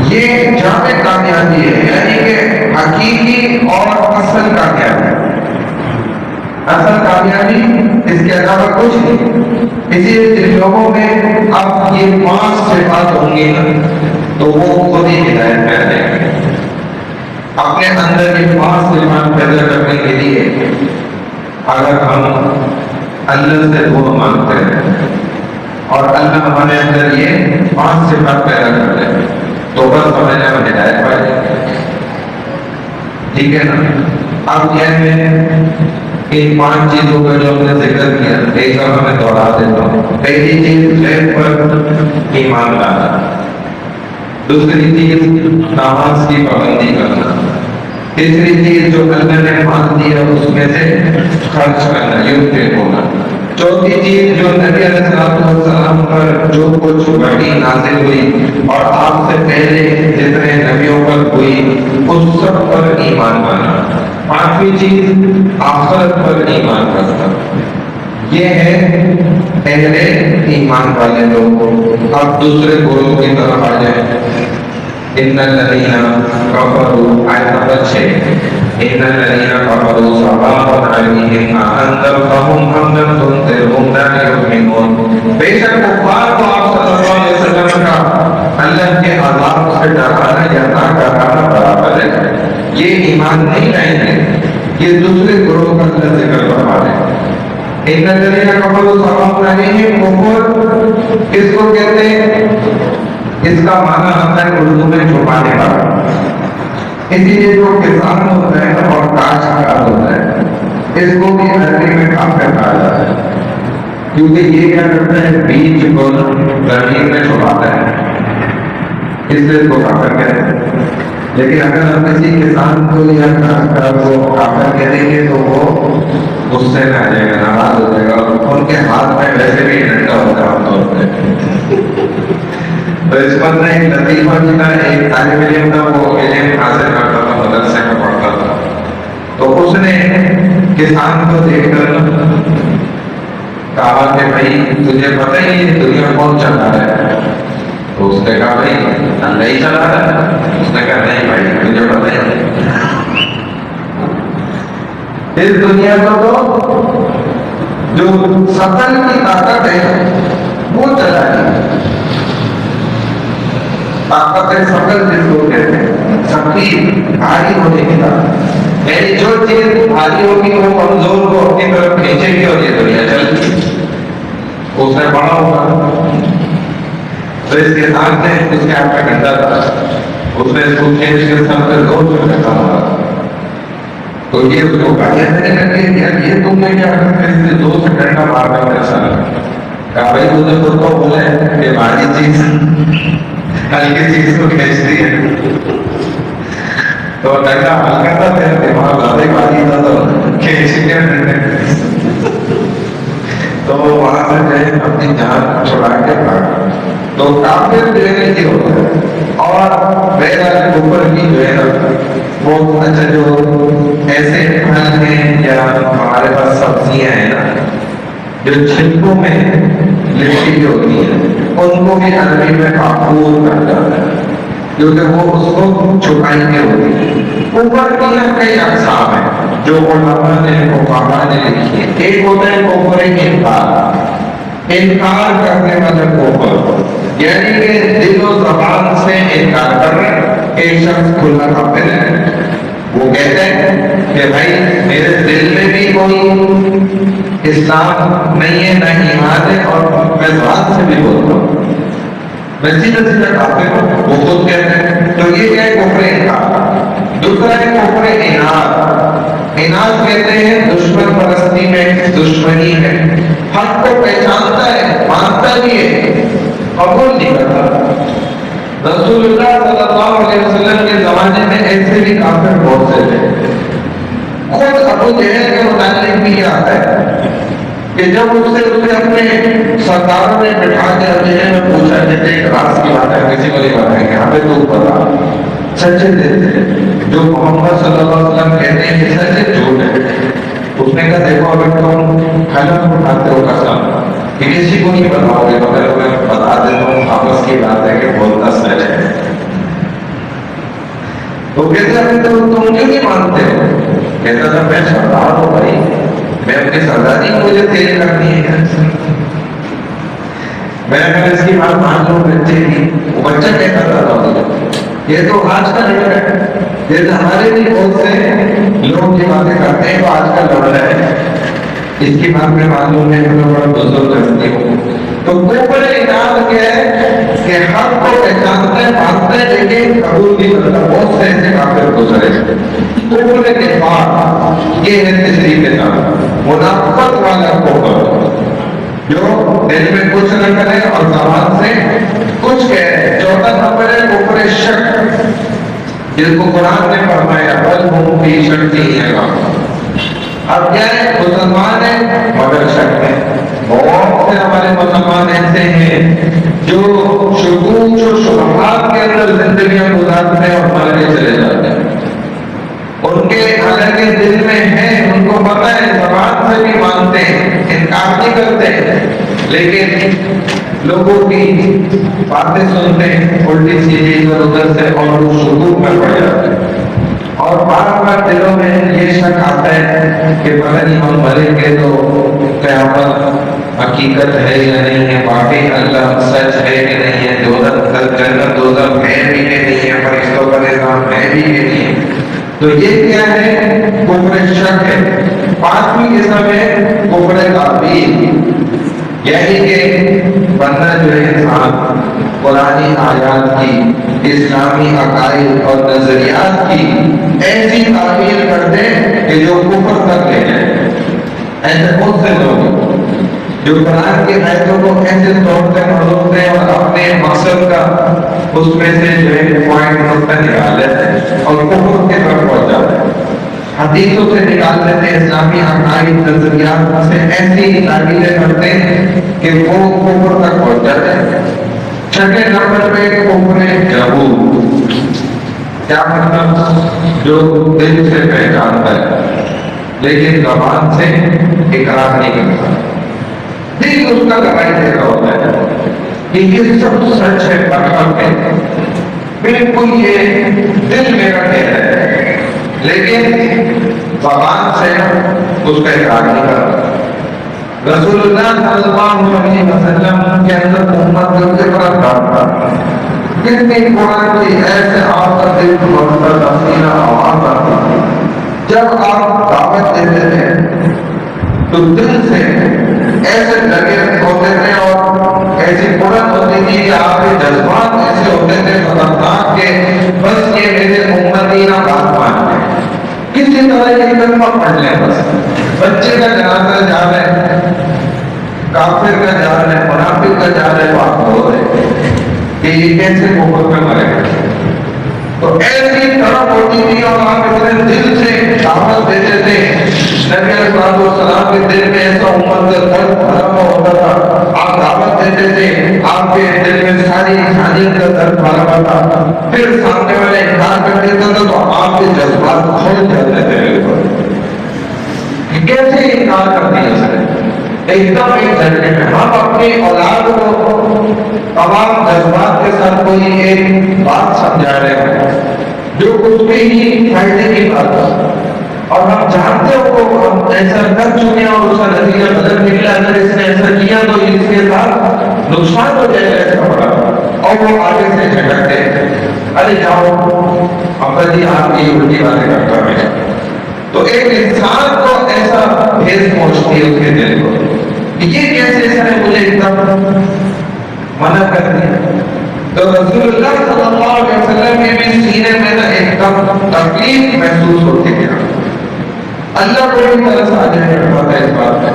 یہ جامع کامیابی ہے، یعنی کہ حقیقی اور اصل کامیابی، اصل کامیابی اس کے علاوہ کچھ نہیں۔ اسی لیے جن لوگوں میں اب یہ 5 صفات ہوں گی تو وہ خود ہی ہدایت میں آ جائیں گے۔ اپنے اندر یہ 5 صفات پیدا کرنے کے لیے اگر ہم اللہ سے دعا مانگتے ہیں اور اللہ ہمارے اندر یہ 5 صفات پیدا کر دے تو بس ہمیں ہم ہدایت پائیں گے، ٹھیک ہے نا؟ اب یہ میں ان 5 چیزوں کا جو ہم نے ذکر کیا، ایک بار ہمیں دوہرا دیتا ہوں۔ پہلی چیز غیب پر ایمان لانا، دوسری چیز نماز کی پابندی کرنا، تیسری چیز جو اللہ نے مال دیا اس میں سے خرچ کرنا، یونفق ہونا، چوتھی چیز جو نبی علیہ السلام پر جو کچھ وحی نازل ہوئی اور آپ سے پہلے جتنے نبیوں پر ہوئی اس سب پر ایمان لانا، پانچویں چیز آخرت پر ایمان رکھنا۔ یہ ہے پہلے ایمان والے لوگ۔ اب دوسرے گروہ کی طرف آ جائیں۔ ان الذین کفروا، آیت نمبر 6، ان الذین کفروا سواء علیہم اانذرتہم ام لم تنذرہم لا یؤمنون۔ بے شک کفار کو آپ صلی اللہ علیہ وسلم کا اللہ کے عذاب سے ڈرانا یا نہ ڈرانا برابر ہے، یہ ایمان نہیں لائیں گے۔ یہ دوسرے گروہ کا اللہ ذکر فرما رہے ہیں۔ ان الذین کفروا سواء علیہم، کفر کس کو کہتے ہیں؟ اس کا معنی ہوتا ہے اردو میں چھپانے والا، اسی لیے جو کسان ہوتا ہے اور کاشتکار ہوتا ہے اس کو بھی عربی میں کافر کہا جاتا ہے، کیونکہ یہ کیا کرتا ہے؟ بیج کو زمین میں چھپاتا ہے، اس لیے اس کو کافر کہتے ہیں۔ لیکن اگر ہم کسی کسان کو یا کاشتکار کو کافر کہہ دیں گے تو وہ غصے میں آ جائے گا، ناراض ہو جائے گا، ان کے ہاتھ میں ویسے بھی ڈنڈا ہوتا ہے عام طور پہ۔ تو اس پر میں ایک لطیفہ جی کا ایک طالب علم تھا، وہ علم حاصل کرتا تھا، مدرسے میں پڑھتا تھا، تو اس نے کسان کو دیکھ کر کہا کہ بھائی تجھے پتہ ہی ہے دنیا کون چلا رہا ہے؟ تو اس نے کہا بھائی اللہ ہی چلا رہا ہے۔ اس نے کہا نہیں بھائی تجھے پتہ ہی نہیں، اس دنیا کو تو جو سفر کی طاقت ہے وہ چلا رہی ہے، طاقت سفر جس کو کہتے ہیں، سفیر بھاری ہونے کی طاقت، یعنی جو چیز بھاری ہوگی وہ کمزور کو اپنی طرف کھینچے گی اور یہ دنیا چل گی، اس نے بڑا ہوگا۔ تو اس کے ساتھ نے اس کے ہاتھ میں ڈنڈا تھا، اس نے اس کو کھینچ کے سر پہ زور سے پھینکا، تو یہ اس کو گالیاں دینے لگے، یار یہ تم نے کیا کر اس نے زور سے ڈنڈا مار کر میرا سر کہا بھائی تجھے خود کو بولا ہے کہ بھاری چیز ہلکی چیز کو کھینچتی ہے، تو ڈنڈا ہلکا تھا، میرا دماغ زیادہ بھاری تھا تو کھینچ کے ڈنڈے، تو وہ وہاں سے گئے اپنی جان چھڑا کے بھاگا۔ تو کافر جو ہے یہ ہوتا ہے، اور میرا اوپر کی جو ہے نا وہ اچھا جو ایسے پھل ہیں یا ہمارے پاس سبزیاں ہیں نا جو چھلکوں میں لپٹی ہوتی ہیں، ان کو بھی عربی میں کافور کہا جاتا ہے، کیونکہ وہ اس کو چھپائی کے ہوتی ہے۔ اوپر کی کئی اقسام ہیں جو علماء نے فقہاء نے لکھی ہے۔ ایک ہوتا ہے کفر انکار، انکار کرنے والا کفر، یعنی کہ دل و زبان سے انکار کر رہے ایک شخص کھلا کافر ہے، وہ کہتے ہیں کہ بھائی میرے دل میں بھی کوئی اسلام نہیں ہے، نہ ایمان ہے، اور میں ذات سے بھی بولتا ہوں، میں سیدھا سیدھا کافر ہوں، وہ خود کہتے ہیں۔ تو یہ کیا ہے؟ کفر انکار۔ دوسرا ہے کفر اناد۔ اناد کہتے ہیں دشمن پرستی میں، دشمنی میں، حق کو پہچانتا ہے، مانتا بھی ہے، قبول نہیں کرتا۔ رسول اللہ صلی اللہ علیہ وسلم کے زمانے میں ایسے بھی کافر بہت سے تھے۔ خود ابو جہل کے متعلق بھی یہ آتا ہے کہ جب اس سے اپنے سرداروں نے بٹھا کے ابو جہل نے پوچھا، جیسے ایک راز کی بات ہے، کسی کو نہیں بتائیں گے، ہمیں تو پتا سچے دیتے جو محمد صلی اللہ علیہ وسلم کہتے ہیں یہ سچ ہے جھوٹ ہے۔ اس نے کہا دیکھو اگر تم قلم اٹھاتے ہو قسم کہ کسی کو نہیں بتاؤ گے، مگر میں بتا دیتا ہوں، آپس کی بات ہے کہ بولتا سچ ہے۔ تو کہتے ہیں تو تم کیوں نہیں مانتے ہو؟ کہتا تھا میں سردار ہوں بھائی، میں اپنی سرداری مجھے تیز کرنی ہے، میں اگر اس کی بات مان لوں بچے کی، وہ بچہ کہتا تھا یہ تو آج کا لڑکا ہے، یہ ہمارے بھی بہت سے لوگ یہ باتیں کرتے ہیں، وہ آج کا لڑ رہا ہے، اس کی بات میں معلوم ہے میں بڑا بزرگ کرتی ہوں۔ تو کفر اناد کیا ہے کہ حق کو پہچانتا ہے، مانتا ہے، لیکن قبول نہیں کرتا۔ بہت سے ایسے کافر گزرے۔ کفر نفاق یہ ہے تیسری کتاب، منافقت والا کفر، جو دل میں کچھ نہ کرے اور زبان سے کچھ کہے۔ چوتھا نمبر ہے کفر شک، جس کو قرآن نے فرمایا بل ہم فی شک ہی ہے۔ اب کیا ہے؟ مسلمان ہیں مگر شک ہے۔ بہت سے ہمارے مسلمان ایسے ہیں جو شکوک و شبہات کے اندر زندگیاں گزارتے ہیں اور مر کے چلے جاتے ہیں۔ ان کے حالانکہ دل میں ہے، ان کو پتہ ہے، زبان سے بھی مانتے ہیں، انکار نہیں کرتے، لیکن لوگوں کی باتیں سنتے ہیں الٹی سیدھی ادھر ادھر سے، اور وہ شکوک میں پڑ جاتے ہیں، اور بار بار دلوں میں یہ شک آتا ہے کہ پتہ نہیں ہم مریں گے تو قیامت حقیقت ہے یا نہیں ہے، واقعی اللہ سچ ہے کہ نہیں ہے، جنت دوزخ ہے بھی کہ نہیں ہے، فرشتوں کا نظام ہے بھی کہ نہیں ہے۔ تو یہ کیا ہے؟ کفر شک ہے۔ پانچویں قسم ہے کفر تعویل، یعنی کہ بندہ جو ہے انسان قرآنی آیات کی، اسلامی عقائد اور نظریات کی ایسی تعویل کر دے کہ جو کفر تک لے جائے۔ ایسے بہت سے لوگ جو قرآن کی آیتوں کو ایسے طور پہ پڑھتے ہیں اور اپنے مقصد کا اس میں سے جو ہے پوائنٹ نقطہ نکال لیتے ہیں اور کفر کی طرف پہنچ جاتے ہیں، حدیثوں سے نکال لیتے ہیں، اسلامی عقائد نظریات سے ایسی تعویلیں کرتے ہیں کہ وہ کفر تک پہنچ جاتے ہیں۔ چھٹے نمبر پہ کفر جہود، کیا مطلب؟ جو دل سے پہچانتا ہے لیکن زبان سے اقرار نہیں کرتا، دل اس کا گواہی دیتا ہوتا ہے کہ یہ سب سچ ہے، برحق ہے، بالکل یہ دل میرا کہہ رہا ہے، لیکن زبان سے اس کا اقرار نہیں کرتا۔ رسول اللہ صلی اللہ علیہ وسلم کے اندر امت کو سے بڑا ڈر تھا، کتنی قرآن کی ایسے آپ کا دل بڑھتا تھا، سینہ آواز آتا، جب آپ دعوت دیتے تھے تو دل سے ایسے لگے ہوتے تھے اور ایسی قرآن ہوتی تھی کہ آپ کے جذبات ایسے ہوتے تھے خطرناک کہ بس یہ میرے امتی نہ بات مان لیں، کسی طرح یہ کلمہ پڑھ لیں، بس بچے کا جنازہ جا رہے، کافر کا جا رہے، منافق کا جا رہے، بات ہو رہے کہ یہ کیسے کفر میں مرے گا۔ تو ایسی طرف ہوتی تھی اور آپ اتنے دل سے دعوت دیتے تھے، نبی علیہ السلام کے دل میں ایسا امت کا درد بھرا ہوا ہوتا تھا، آپ دعوت دیتے تھے، آپ کے دل میں ساری انسانیت کا درد بھرا ہوا تھا، پھر سامنے والے انکار کر دیتا تھا تو آپ کے جذبات کھل جاتے تھے۔ کیسے انکار کر دیا اس نے؟ ایک دم ایک جھٹکے میں ہم اپنی اولاد کو تمام جذبات کے ساتھ کوئی ایک بات سمجھا رہے ہیں جو اس کے ہی فائدے کی بات ہے، اور ہم جانتے ہو ہم ایسا کر چکے ہیں اور اس کا نتیجہ بدل نکلا، اگر اس نے ایسا کیا تو اس کے ساتھ نقصان ہو جائے گا ایسا بڑا، اور وہ آگے سے جھٹکتے ہیں، ارے جاؤ ابا جی آپ یہ الٹی باتیں کرتا ہے. تو ایک انسان کو ایسا ٹھیس پہنچتی ہے اس کے دل کو کہ یہ کیسے اس نے مجھے ایک دم منع کر دیا. تو رسول اللہ صلی اللہ علیہ وسلم کے بھی سینے میں نہ ایک دم تکلیف محسوس ہوتی ہے. اللہ کو بھی طرح سے آجا ہے فرماتا ہے اس بات میں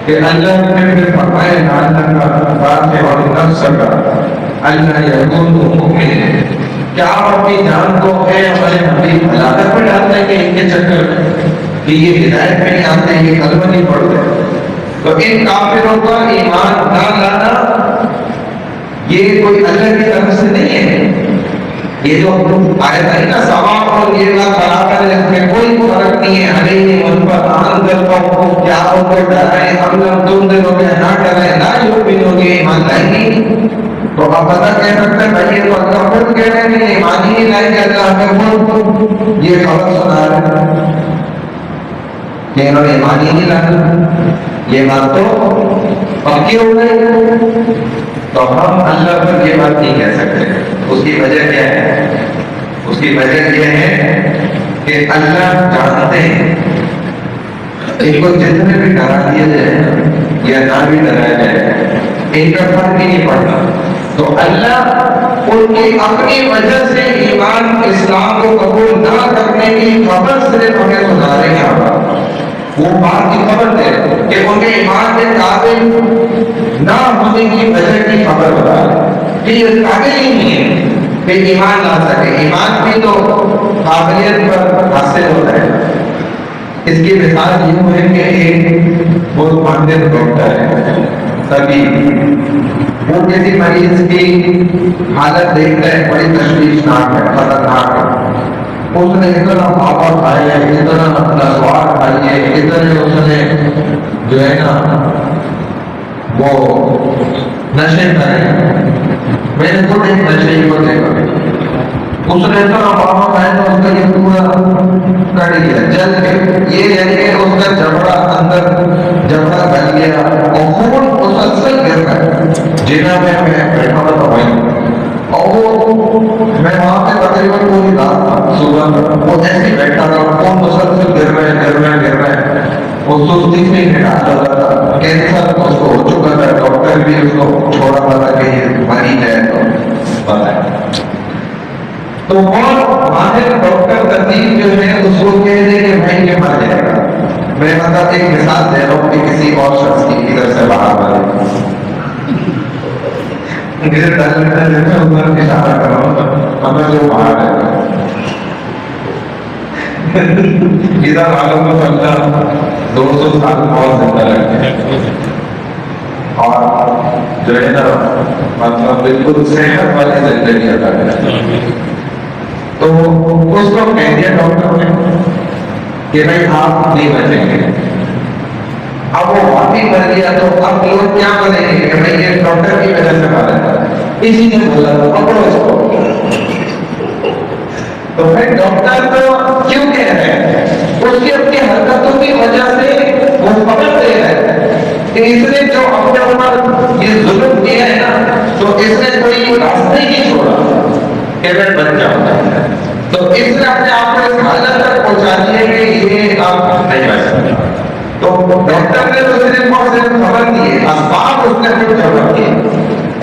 کہ اللہ نے پھر فرمائے اللہ کا بات ہے اور نفس کا اللہ یکون مؤمن. کیا آپ اپنی جان کو ہے ہمارے نبی ہلاکت میں ڈالتے ہیں کہ ان کے چکر میں کہ یہ ہدایت میں نہیں آتے یہ کلمہ نہیں پڑھتے. تو ان کافروں کا ایمان نہ لانا یہ کوئی اللہ کی طرف سے نہیں ہے. یہ جو آیت ہے نا سواء اور یہ لا برابر ہے اس میں کوئی فرق نہیں ہے. علیہ ان پر انزل کو کیا ہو کر ڈرائے ہم لوگ تم دنوں میں نہ ڈرائے نہ یؤمنون ایمان لائیں گے. تو آپ پتہ کہہ سکتے ہیں بھائی تو اللہ خود کہہ رہے ہیں ایمان ہی نہیں لائیں گے. اللہ ہمیں خود یہ خبر سنا رہے ہیں کہ انہوں نے ایمان ہی نہیں لایا. یہ بات تو پکی ہو گئی. تو ہم اللہ پر یہ بات نہیں کہہ سکتے. اس کی وجہ کیا ہے؟ اس کی وجہ یہ ہے کہ اللہ جانتے ہیں ان کو جتنے بھی ڈرا دیا جائے یا نہ بھی ڈرایا جائے ان کا فرق ہی نہیں پڑتا. تو اللہ ان کی اپنی وجہ سے ایمان اسلام کو قبول نہ کرنے کی خبر صرف ہمیں سنا رہے ہیں. وہ بات کی خبر دے کہ ان کے ایمان کے قابل نہ ہونے کی وجہ کی خبر بتا رہے کہ یہ قابل ہی نہیں ہے کہ ایمان لا سکے. ایمان بھی تو قابلیت پر حاصل ہوتا ہے. اس کی مثال یہ ہے کہ ایک بہت ماہر ڈاکٹر ہے تبھی وہ کسی مریض کی حالت دیکھتا ہے بڑی تشویشناک ہے خطرناک ہے. اس نے اتنا پاپا کھائے اتنا نسوار کھائی ہے اتنے اس نے جو ہے نا وہ نشے کرے. میں نے خود ایک نشے کو دیکھا. اس نے اتنا پاپا کھایا تو اس کا یہ پورا کٹ گیا جل کے. یہ یعنی کہ اس کا جبڑا اندر جبڑا گل گیا اور خون مسلسل گر گیا. جنہوں میں بیٹھا ہوا تھا اور میں وہاں پہ تقریباً پوری رات صبح وہ ایسے بیٹھا تھا خون مسلسل گر رہے. وہ سستی سے ہی ہٹاتا تھا. کینسر اس کو ہو چکا تھا. ڈاکٹر بھی اس کو چھوڑا تھا کہ یہ مری جائے تو بتائیں. تو وہ ماہر ڈاکٹر طبیب جو ہے اس کو کہہ دے کہ بھائی یہ مر جائے گا. میں مطلب ایک مثال دے رہا ہوں کہ کسی اور شخص کی ادھر سے باہر مرے. میرے ڈاکٹر جو ہے ادھر اشارہ کر رہا ہوں ہمیں جو باہر ہے ادھر عالم کو سمجھا 200 سال بہت زندہ رہتے ہیں اور جو ہے نا مطلب بالکل صحت والی زندگی ادا کرتے. تو اس کو کہہ دیا ڈاکٹر نے کہ بھائی آپ نہیں بچیں گے. اب وہ واقعی مر گیا تو اب لوگ کیا بولیں گے کہ بھائی یہ ڈاکٹر کی وجہ سے مارا تھا. اسی نے بولا پکڑو اس کو. تو پھر ڈاکٹر تو کیوں کہہ رہے ہیں؟ اس کی اپنی حرکتوں کی وجہ سے وہ خبر دے رہے ہیں کہ اس نے جو اپنے اوپر یہ ظلم کیا ہے نا تو اس نے کوئی راستہ ہی نہیں چھوڑا کہ میں بچ جاؤں. تو اس نے اپنے آپ کو اس حالت تک پہنچا دیا کہ یہ آپ نہیں بچ سکتے. تو ڈاکٹر نے تو صرف اور صرف خبر دی اسباب اس نے خود جمع کیے.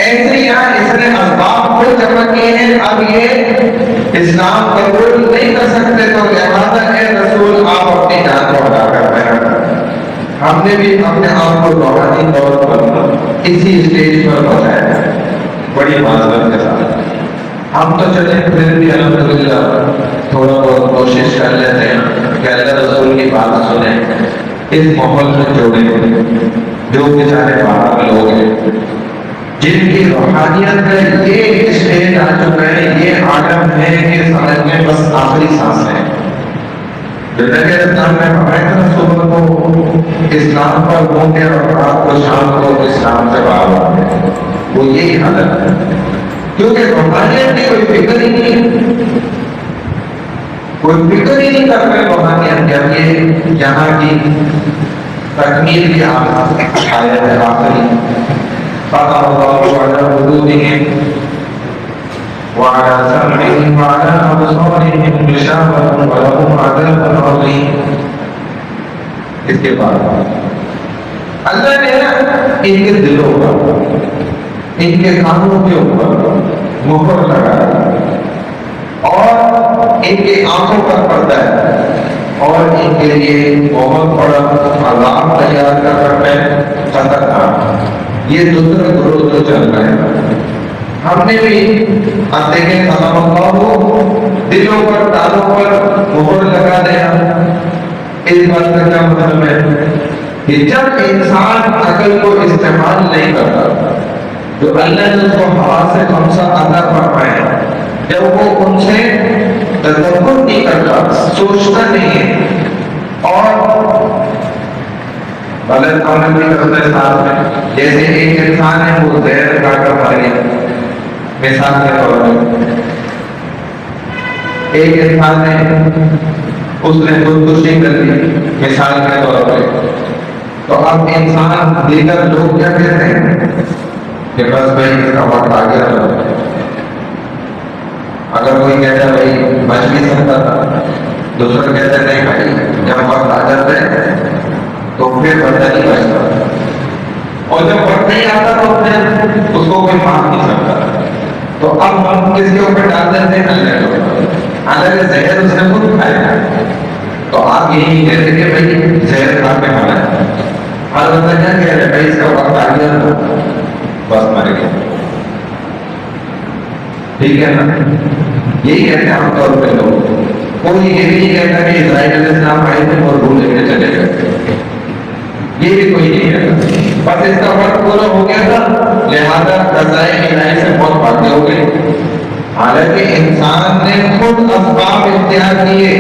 ایسے یہاں اس نے اسباب خود جمع کیے ہیں. اب یہ اسلام قبول نہیں کر سکتے تو لہٰذا اے رسول آپ اپنی جان کو ادا کر رہے ہیں. ہم نے بھی اپنے آپ کو روحانی طور پر اسی اسٹیج پر پہنچایا بڑی معذرت کے ساتھ. ہم تو چلے پھر بھی الحمدللہ تھوڑا بہت کوشش کر لیتے ہیں کہ اللہ رسول کی بات سنیں. اس ماحول میں جوڑے جو بیچارے باہر لوگ ہیں جن کی روحانیت میں یہ اسٹیج آ چکا ہے یہ عالم ہے کہ سمجھ میں بس آخری سانس ہے. جو نبی اسلام میں فرمایا تھا صبح کو اسلام پر گھومے اور رات کو شام کو اسلام سے باہر آتے وہ یہی حالت ہے. کیونکہ روحانیت کی کوئی فکر ہی نہیں کوئی فکر ہی نہیں کر رہے روحانیت جب یہ یہاں کی تکمیل کی آیت ہے آخری فتح اللہ علی حدودہم وعلی سمعهم وعلى أبصارهم غشاوة ولهم عذاب عظيم. اس کے بعد اللہ نے ان کے دلوں پر ان کے کانوں کے اوپر مہر لگایا اور ان کی آنکھوں پر پردہ ہے اور ان کے لیے بہت بڑا عذاب تیار کر رکھا ہے خطرناک. یہ دوسرے گروہ جو چل رہے ہیں ہم نے بھی آپ دیکھیں ختم اللہ کو دلوں پر کانوں پر مہر لگا دیا. اس بات کا کیا مطلب ہے کہ جب انسان عقل کو استعمال نہیں کرتا تو اللہ نے اس کو حواس خمسہ عطا فرمائے جب وہ ان سے تدبر نہیں کرتا سوچتا نہیں ہے اور غلط عمل بھی کرتا ہے ساتھ میں. جیسے ایک انسان ہے وہ زہر کھا کر مر گیا مثال کے طور پر. ایک انسان ہے اس نے خودکشی کر لی مثال کے طور پہ. تو اب انسان دیگر لوگ کیا کہتے ہیں کہ بس بھائی اس کا وقت آ گیا. اگر کوئی کہتا ہے بھائی بچ بھی سکتا تھا دوسرا کہتا ہے نہیں بھائی جب وقت آ جاتا ہے تو پھر بچہ نہیں بچتا اور جب وقت نہیں آتا تو پھر اس کو کوئی معاف نہیں سکتا. تو اب ہم کس کے اوپر ڈال دیتے ہیں اللہ کے اوپر. حالانکہ زہر اس نے خود کھایا تو آپ یہی کہتے کہ بھائی زہر کھا کے کھانا ہے. ہر بندہ کیا کہہ رہے بھائی اس کا وقت آ گیا تو بس مر گیا. ٹھیک ہے نا. یہی کہتے ہیں عام طور پہ لوگ. کوئی یہ بھی نہیں کہتا کہ اسرائیل علیہ السلام آئے تھے اور بھول کے چلے گئے. یہ بھی کوئی نہیں کہتا. بس اس کا وقت پورا ہو گیا تھا لہذا رضائے الہی سے بہت باتیں ہو گئی. حالانکہ انسان نے خود اسباب اختیار کیے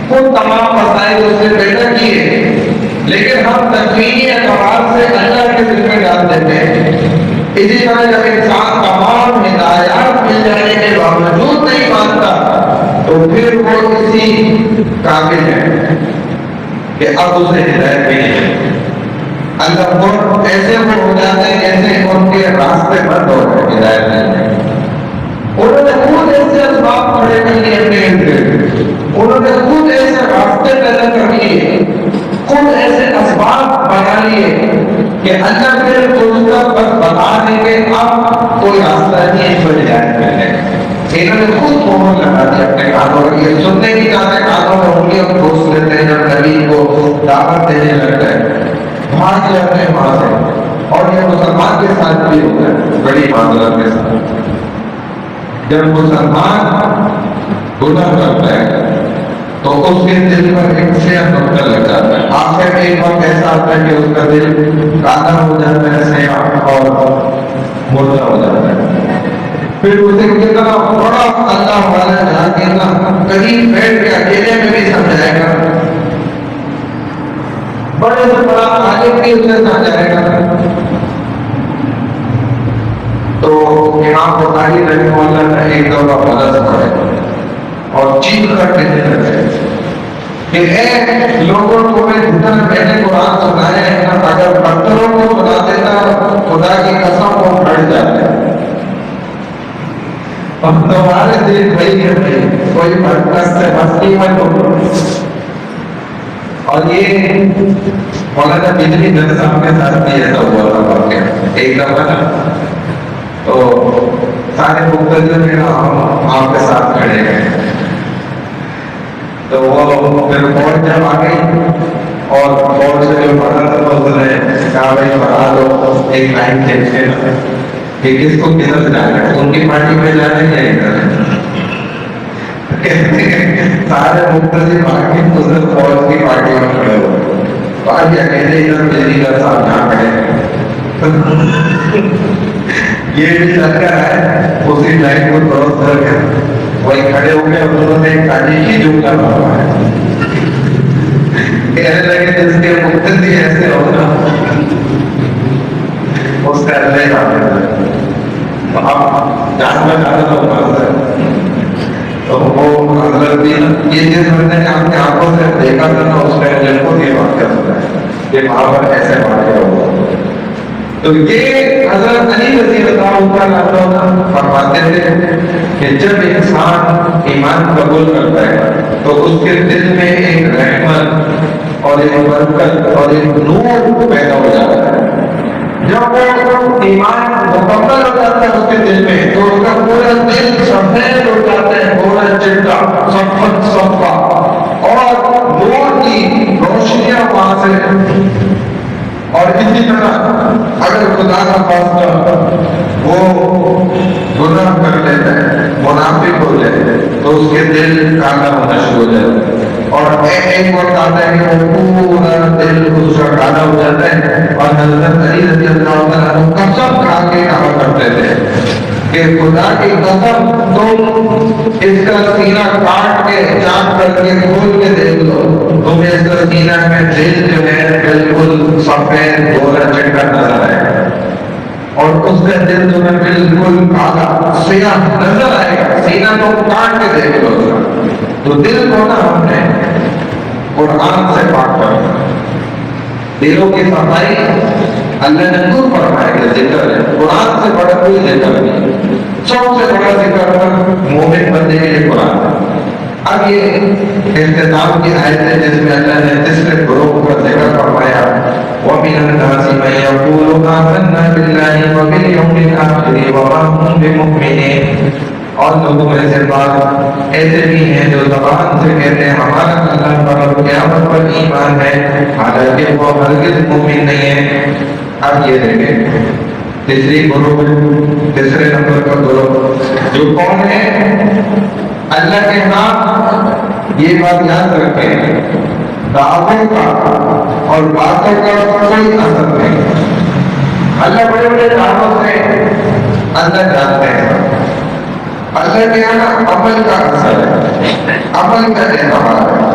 خود تمام مسائل اس سے پیدا کیے لیکن ہم تکوینی اعتبار سے اللہ کے ذمہ ڈال دیتے ہیں. اسی طرح جب انسان تمام ہدایات مل جانے کے باوجود نہیں مانتا تو پھر وہ اسی قابل ہے کہ اب اسے ہدایت بھی نہیں ہے. اللہ کو ایسے وہ ہو جاتے ہیں جیسے ان کے راستے بند ہو گئے ہدایت نہیں ہے. انہوں نے خود ایسے اسباب کھڑے کر لیے اپنے ارد، انہوں نے خود ایسے راستے پیدا کر لیے خود ایسے اسباب بنا لیے کہ اللہ پھر اس کا بس بتا دیں کہ اب کوئی راستہ نہیں ہے جو ہدایت ملنے. انہوں نے خود مہر لگا دی اپنے کانوں پر. یہ سننے کی چاہتے کانوں میں انگلیاں گھوس لیتے ہیں جب نبی کو دعوت دینے لگتا ہے بھاگ جاتے ہیں وہاں سے. اور یہ مسلمان کے ساتھ بھی ہوتا ہے بڑی معذرت کے ساتھ. جب مسلمان گناہ کرتا ہے تو اس کے دل پر ایک سیاہ نقطہ لگ جاتا ہے. آخر میں ایک وقت ایسا آتا ہے کہ اس کا دل کالا ہو جاتا ہے سیاہ اور مردہ ہو جاتا ہے. پھر اسے کتنا بڑا اللہ والا جا کے کہیں بیٹھ کے اکیلے میں بھی سمجھائے گا بڑے سے بڑا عالم بھی اسے سمجھائے گا. تو امام بخاری رحمہ اللہ نے ایک دفعہ مدد پڑھے اور چیخ کر کہنے لگے کہ اے لوگوں کو میں جتنا میں نے قرآن سنایا ہے اگر پتھروں کو سنا دیتا خدا کی قسم وہ پھٹ جاتے. اور تمہارے دل بھائی ہے کوئی مرکز سے مستی میں ہو. اور یہ مولانا بجلی در صاحب کے ساتھ بھی ایسا ہوا تھا واقعہ. ایک دفعہ نا تو سارے مقتدر آپ کے ساتھ کھڑے ہیں تو وہ پھر فوج جب آ گئی اور فوج سے جو پڑھا تھا تو اس نے کہا بھائی پڑھا دو ایک لائن کھینچے کہ کس کو کدھر جانا ہے ان کی پارٹی میں جانا ہے یا ادھر. سارے مقتدر باقی ادھر فوج کی پارٹی میں کھڑے ہوئے. آج اکیلے ادھر بجلی کا صاحب جہاں کھڑے یہ بھی چل کر ہے اسی لائن کو کراس کر کے وہی کھڑے ہو گئے. انہوں نے ایک تاریخی جملہ مارا ہے کہنے لگے جس کے مقتدی ایسے ہونا اس کا اللہ ہی آپ جاننا چاہتا ہوں. تو وہ حضرت بھی یہ چیز میں نے اپنے آنکھوں سے دیکھا تھا نا اس میں جن کو یہ واقعہ سنا ہے کہ وہاں پر ایسے واقعہ ہوا. تو یہ حضرت علی رضی اللہ عنہ فرماتے تھے کہ جب انسان ایمان قبول کرتا ہے تو اس کے دل میں ایک رحمت اور ایک برکت اور ایک نور پیدا ہو جاتا ہے. جب وہ ایمان مکمل ہو جاتا ہے اس کے دل میں تو اس کا پورا دل سفید ہو جاتا ہے, پورا چٹا صفت صفا, اور نور کی روشنیاں وہاں سے. اور اسی طرح اگر خدا کا خاصہ وہ گناہ کر لیتا ہے, منافق ہو جائے تو اس کے دل کالا ہونا شروع ہو جاتا ہے, اور ایک وقت آتا ہے کہ وہ پورا دل اس کا کالا ہو جاتا ہے. اور حضرت علی رضی اللہ عنہ قسم کھا کے کہا کرتے تھے کہ خدا کی قسم تم اس کا سینہ کاٹ کے چاک کر کے کھول کے دیکھ لو, تمہیں اس کا سینہ میں دل جو ہے بالکل سفید گورا چٹا نظر آئے گا, اور اس کا دل تمہیں بالکل کالا سیاہ نظر آئے گا. سینہ تو کاٹ کے دیکھ لو. تو دل کو نا ہم نے قرآن سے پاک کرنا. دلوں کی صفائی اللہ نے خود فرمایا کہ ذکر ہے, قرآن سے بڑا کوئی ذکر نہیں. سب سے بڑا ذکر مومن بندے کے لیے قرآن ہے. اب یہ اختتام کی آیت ہے جس میں اللہ نے تیسرے گروہ کا ذکر فرمایا, وَمِنَ النَّاسِ مَن يَقُولُ آمَنَّا بِاللَّهِ وَبِالْيَوْمِ الْآخِرِ وَمَا هُمْ بِمُؤْمِنِينَ. اور لوگوں میں سے بعض ایسے بھی ہیں جو زبان سے کہتے ہیں ہمارا اللہ پر اور قیامت پر ایمان ہے, حالانکہ وہ ہرگز مومن نہیں ہے. اب یہ دیکھیں تیسری گروہ, تیسرے نمبر کا گروہ جو کون ہے, اللہ کے ہاں یہ بات یاد رکھیں, دعووں کا اور باتوں کا کوئی اثر نہیں. اللہ بڑے بڑے دعوت سے اللہ جانتے ہیں, اللہ کے یہاں عمل کا اثر ہے, عمل کا اعتبار ہے.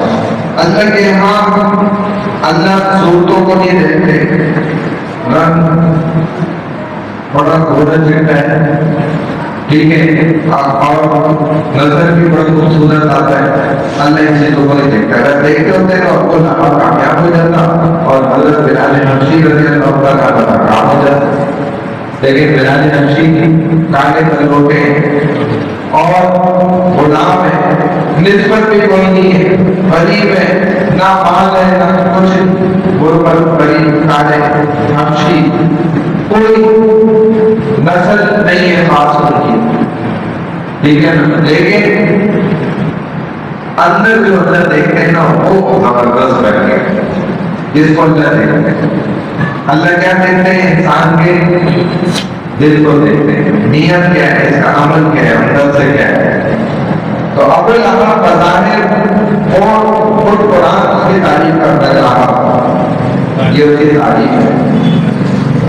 اللہ کے یہاں اللہ صورتوں کو نہیں دیکھتے, رنگ بڑا گھوڑا چٹا ہے, ٹھیک ہے, اور نظر بھی بڑا خوبصورت آتا ہے, اللہ ان چیزوں کو نہیں دیکھتا. اگر دیکھتے ہوتے تو آپ کو نام کامیاب ہو جاتا اور حضرت بلال حبشی رضی اللہ عنہ کا کام ہو جاتا. لیکن بلال حبشی کالے کلوٹے اور غلام ہے, نسبت بھی کوئی نہیں ہے, غریب ہے, نہ مال ہے نہ کچھ, غربت, غریب, کالے حبشی, کوئی نسل نہیں ہے خاص ان کی, ٹھیک ہے نا. لیکن اندر جو اللہ دیکھتے ہیں نا وہ زبردست بن گئے, جس کو اللہ دیکھتے ہیں. اللہ کیا دیکھتے ہیں, انسان کے دل کو دیکھتے ہیں, نیت کیا ہے, اس کا عمل کیا ہے, اندر سے کیا ہے. تو اب اللہ بظاہر اور خود قرآن اس کی تعریف کرتا رہا, یہ اس کی تعریف ہے,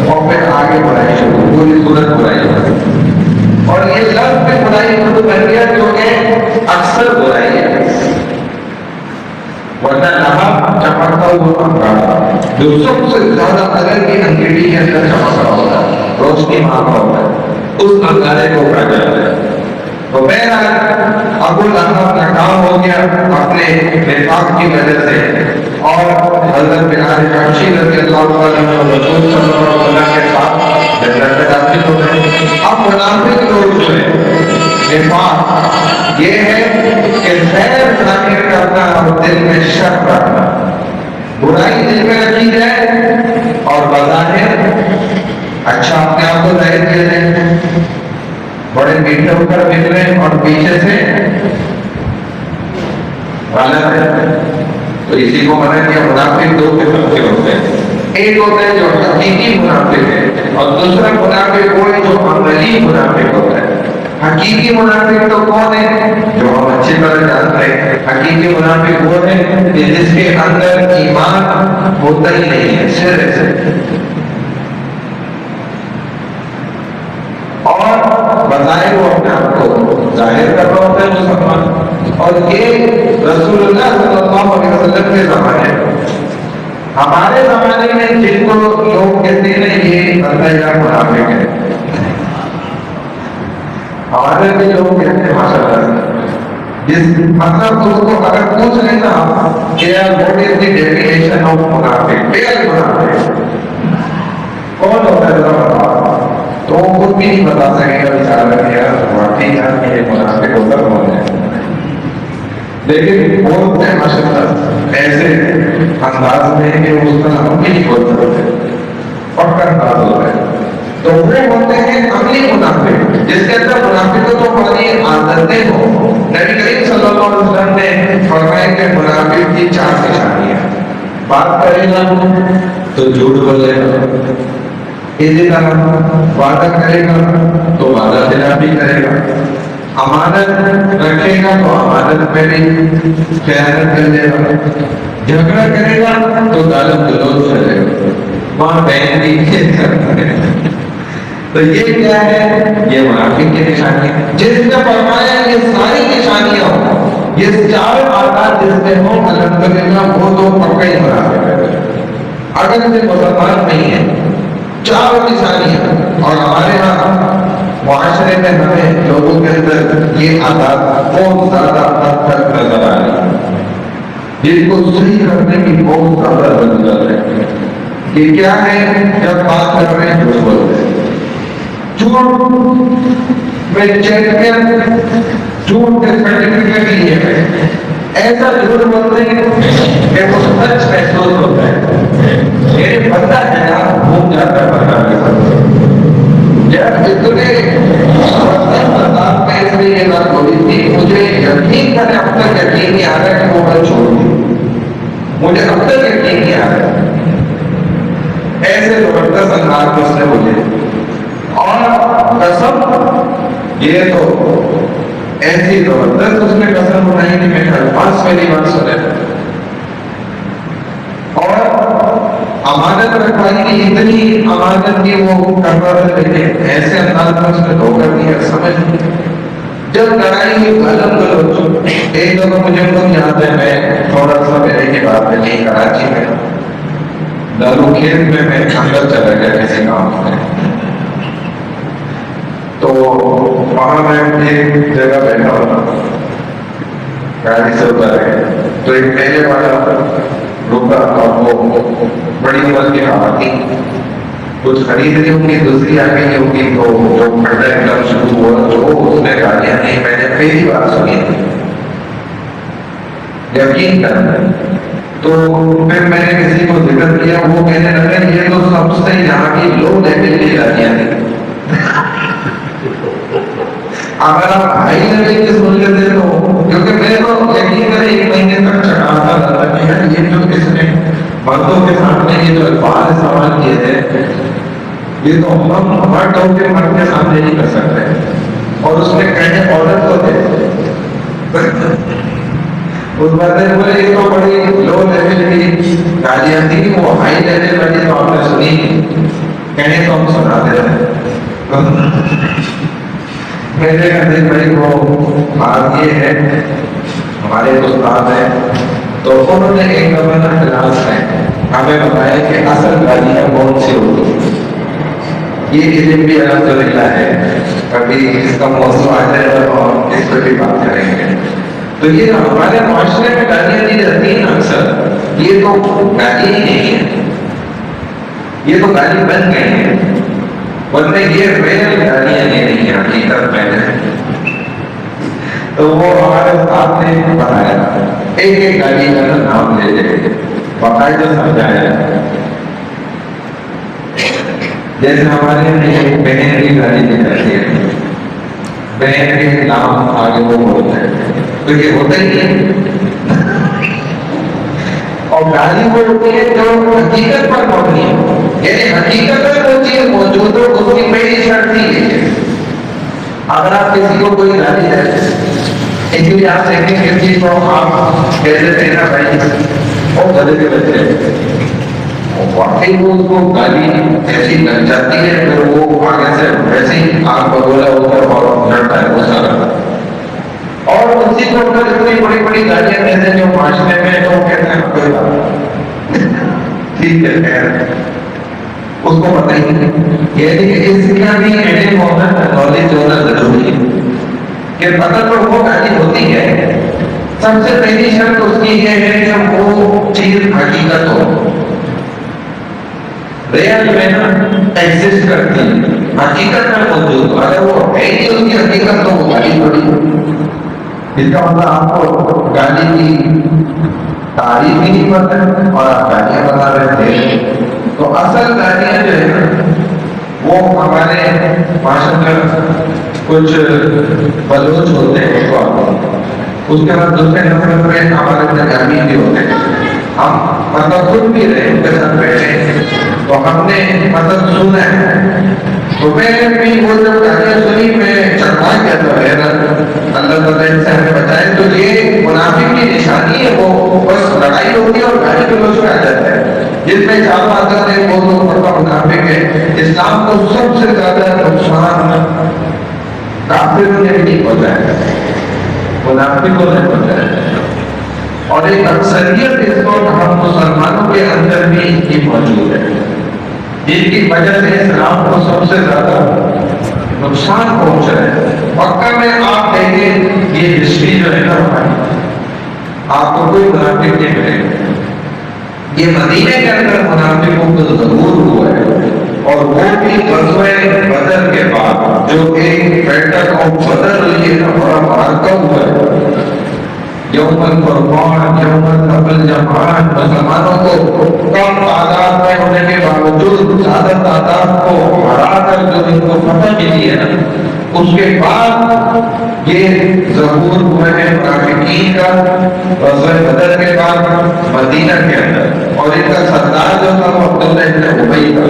اور پھر آگے بڑھائی شروع, پوری صورت برائی ہوئی. اور یہ لفظ میں برائی شروع کر دیا جو کہ اکثر برائی ہے, ورنہ لہا چمکتا ہوا انگارا, جو سب سے زیادہ اگر کی انگیٹی کے اندر چمک رہا ہوتا ہے, روشنی مانگا ہوتا ہے, اس انگارے کو کہا جاتا ہے. تو بہرحال ابو لہب ناکام ہو گیا اپنے نفاق کی وجہ سے, اور حضرت بلال حبشی رضی اللہ عنہ رسول صلی اللہ علیہ وسلم کے ساتھ جنت میں داخل ہو گئے. اب منافق لوگ جو ہے نفاق یہ ہے کہ خیر ظاہر کرنا اور دل میں شک رکھنا, برائی دل میں رکھی جائے اور بظاہر اچھا اپنے آپ کو ظاہر کیا جائے, بڑے میٹھے ہو کر مل رہے اور پیچھے سے غلط ہے. تو اسی کو منع کیا. منافق دو قسم کے ہوتے ہیں, ایک ہوتا ہے جو حقیقی منافق ہے اور دوسرا منافق وہ ہے جو عملی منافق ہوتا ہے. حقیقی منافق تو کون ہے, جو ہم اچھی طرح جانتے ہیں. حقیقی منافق وہ ہے کہ جس کے اندر ایمان ہوتا ہی نہیں ہے, سرے سے, اور بظاہر وہ اپنے آپ کو ظاہر کر رہا ہوتا ہے مسلمان. اور یہ رسول اللہ صلی اللہ علیہ وسلم کے زمانے میں. ہمارے زمانے میں جن کو لوگ کہتے ہیں یہ بندہ یا منافق ہے, ہمارے بھی لوگ کہتے ہیں ماشاء اللہ, جس مطلب اس کو اگر پوچھ لیں نا کہ what is the definition of منافق, منافق کون ہوتا ہے, بھی نہیں بتا سکے گا بیچارہ کہ یار واقعی یار یہ منافق ہوتا کون ہے، لیکن بولتے ہیں ماشاء اللہ ایسے انداز میں کہ اس کا ہم بھی نہیں بول سکتے، پکا انداز ہوتا ہے. تو وہ ہوتے ہیں عملی منافق، جس کے اندر منافقت والی عادتیں ہوں. نبی کریم صلی اللہ علیہ وسلم نے فرمایا کہ منافق کی 4 نشانیاں: بات کرے گا تو جھوٹ بولے گا، اسی طرح وعدہ کرے گا تو وعدہ خلافی کرے گا، امانت رکھے گا تو امانت میں بھی خیانت کر لے گا، جھگڑا کرے گا تو گالم گلوچ کرے گا، وہاں بہن بھی تو یہ کیا ہے؟ یہ منافق کی نشانی ہے. جس نے فرمایا یہ ساری نشانیاں ہوں، یہ 4 آدات جس میں ہوں، الحمدللہ وہ تو پکا ہی منافق ہے. اگر سے مسلمان نہیں ہے، 4 نشانیاں، اور ہمارے ہاں معاشرے میں ہمیں لوگوں کے اندر یہ عادات بہت زیادہ حد تک نظر آ رہی ہے، جن کو صحیح کرنے کی بہت زیادہ ضرورت ہے. یہ کیا ہے؟ جب بات کر رہے ہیں جھوٹ بولتے ہیں، جھوٹ میں چیمپئن، جھوٹ کے سرٹیفکیٹ لیے ہیں، ایسا جھوٹ بولتے ہیں کہ وہ سچ محسوس ہوتا ہے. یہ بندہ ہے نا گھوم جاتا ہے بندہ کے ساتھ. جب اتنے میں یہ بات بولی تھی، مجھے یقین کرے اب تک یقین نہیں آ رہا کہ وہ میں چھوڑ دوں، مجھے اب تک یقین نہیں آ رہا. ایسے زبردست انداز میں اس نے بولے، اور قسم یہ تو ایسی زبردست اس نے قسم اٹھائی کہ میں الفاظ پہلی بار سنے. اور امانت رکھوائی کی اتنی امانت کی وہ کر رہا تھا، لیکن ایسے انداز میں اس نے دھوکہ دیا سمجھ نہیں. جب لڑائی ہوئی غلط ایک دفعہ مجھے تم یاد ہے، میں تھوڑا سا میرے کے بعد میں نہیں کراچی میں دارو کھیت میں اندر چلا گیا کسی کام میں. تو وہاں میں ایک جگہ بیٹھا ہوتا، گاڑی سے اتر گئے تو ایک پہلے والا رکا، اور وہ بڑی عمر کی خواتین کچھ خرید رہی ہوں گی، دوسری آ گئی ہوں گی. تو جو کھڑا ایک دم شروع ہوا، جو اس نے گالیاں نہیں میں نے پہلی بار سنی تھی، یقین کرنا. تو پھر میں نے کسی کو ذکر کیا، وہ کہنے لگے یہ تو سب سے یہاں کی لو لیول کی گالیاں تھیں. اگر آپ ہائی لیول کی سن لیتے تو، کیونکہ میں تو یقین کریں 1 مہینے تک چڑھاتا رہتا کہ یہ جو کس نے مردوں کے سامنے یہ جو الفاظ استعمال کیے تھے، یہ تو ہم مرد ہو کے مرد کے سامنے نہیں کر سکتے. اور اس میں کہنے عورت کو تھے اس بندے بولے یہ تو بڑی لو لیول کی گالیاں تھی، وہ ہائی لیول والی تو آپ نے سنی، کہنے تو ہم سناتے رہے. میرے کہتے بھائی وہ بات یہ ہے، ہمارے استاد ہیں تو انہوں نے ایک زمانہ کلاس میں ہمیں بتایا کہ اصل گالیاں کون سی ہوتی. یہ علم بھی الحمدللہ ہے، کبھی اس کا موضوع آ جائے گا تو ہم اس پہ بھی بات کریں گے. تو یہ ہمارے معاشرے میں گالیاں دی جاتی ہیں اکثر، یہ تو گالی ہی نہیں ہے، یہ تو گالی بن گئے ہیں، ورنہ یہ ریل گالیاں نہیں رہی ہیں حقیقت میں. تو وہ ہمارے ساتھ نے بتایا ایک ایک گالی کا نام لے لے باقاعدہ سمجھایا. جیسے ہمارے ایک بہن کی گالی دی جاتی ہے، بہن کے نام آگے وہ بولتے ہیں، تو یہ ہوتا ہی ہے. اور گالی وہ ہوتی ہے جو حقیقت پر مبنی ہے، یعنی حقیقت میں وہ چیز موجود ہو، اس کی پہلی شرط ہی ہے. اگر آپ کسی کو کوئی گالی دیں، اس لیے آپ دیکھیں کسی کو آپ کہہ دیتے ہیں نا بھائی وہ گدے کے بچے، واقعی وہ اس کو گالی ایسی لگ جاتی ہے، پھر وہ آگے سے ویسے ہی آگ بگولا ہو کر اور لڑتا ہے غصہ کرتا ہے. اور اسی کو اگر اتنی بڑی بڑی گالیاں کہتے ہیں جو معاشرے میں تو کہتے ہیں کوئی بات ٹھیک ہے خیر، اس کو پتہ ہی نہیں. یعنی کہ اس کا بھی علم ہونا، نالج ہونا ضروری ہے کہ پتہ تو وہ گالی ہوتی ہے. سب سے پہلی شرط اس کی یہ ہے کہ وہ چیز حقیقت ہو. ریئل میں ایگزسٹ کرتی ہے، حقیقت میں موجود، اگر وہ ہے ہی اس کی حقیقت تو وہ گالی پڑی، اس کا مطلب آپ کو گالی کی تعریف ہی نہیں پتہ ہے اور آپ گالیاں بنا رہے تھے۔ تو اصل گالیاں جو ہے وہ ہمارے معاشرے میں کچھ بلوچ ہوتے ہیں، اس کے بعد دوسرے نمبر پہ ہمارے پنجابی بھی ہوتے ہیں۔ ہم مطلب خود بھی رہے ان کے ساتھ بیٹھے تو ہم نے مطلب سنا ہے، تو میں نے بھی وہ جب گالیاں سنی میں چڑھا گیا تھا، اللہ تعالیٰ ان سے ہمیں بچائے۔ تو یہ منافق کی نشانی ہے، وہ بس لڑائی ہوتی ہے اور گالی گلوچ میں آ جاتا ہے، جس میں چار باتیں ہیں وہ تو بڑا منافق ہے۔ اسلام کو سب سے زیادہ نقصان کافروں نے بھی نہیں پہنچایا، منافقوں نے پہنچایا، اور ایک اکثریت اس وقت ہم مسلمانوں کے اندر بھی یہ موجود ہے، جن کی وجہ سے اسلام کو سب سے زیادہ نقصان پہنچا ہے۔ مکہ میں آپ دیکھیں یہ ہسٹری جو ہے نا ہماری، آپ کو کوئی منافق نہیں ملے گا۔ یہ مدینے کے اندر منافقوں کو ظہور ہوا ہے، اور وہ بھی غزوہ بدر کے بعد، جو ایک بیٹل آف بدر یہ بڑا معرکہ ہوا ہے، یوم الفرقان، یوم التقى الجمعان، مسلمانوں کو کم تعداد میں ہونے کے باوجود زیادہ تعداد کو ہرا کر جو ان کو فتح ملی ہے، اس کے بعد یہ ظہور ہوئے ہیں منافقین کا غزوہ بدر کے بعد مدینہ کے اندر، اور ان کا سردار جو تھا وہ عبداللہ ابن ابی تھا،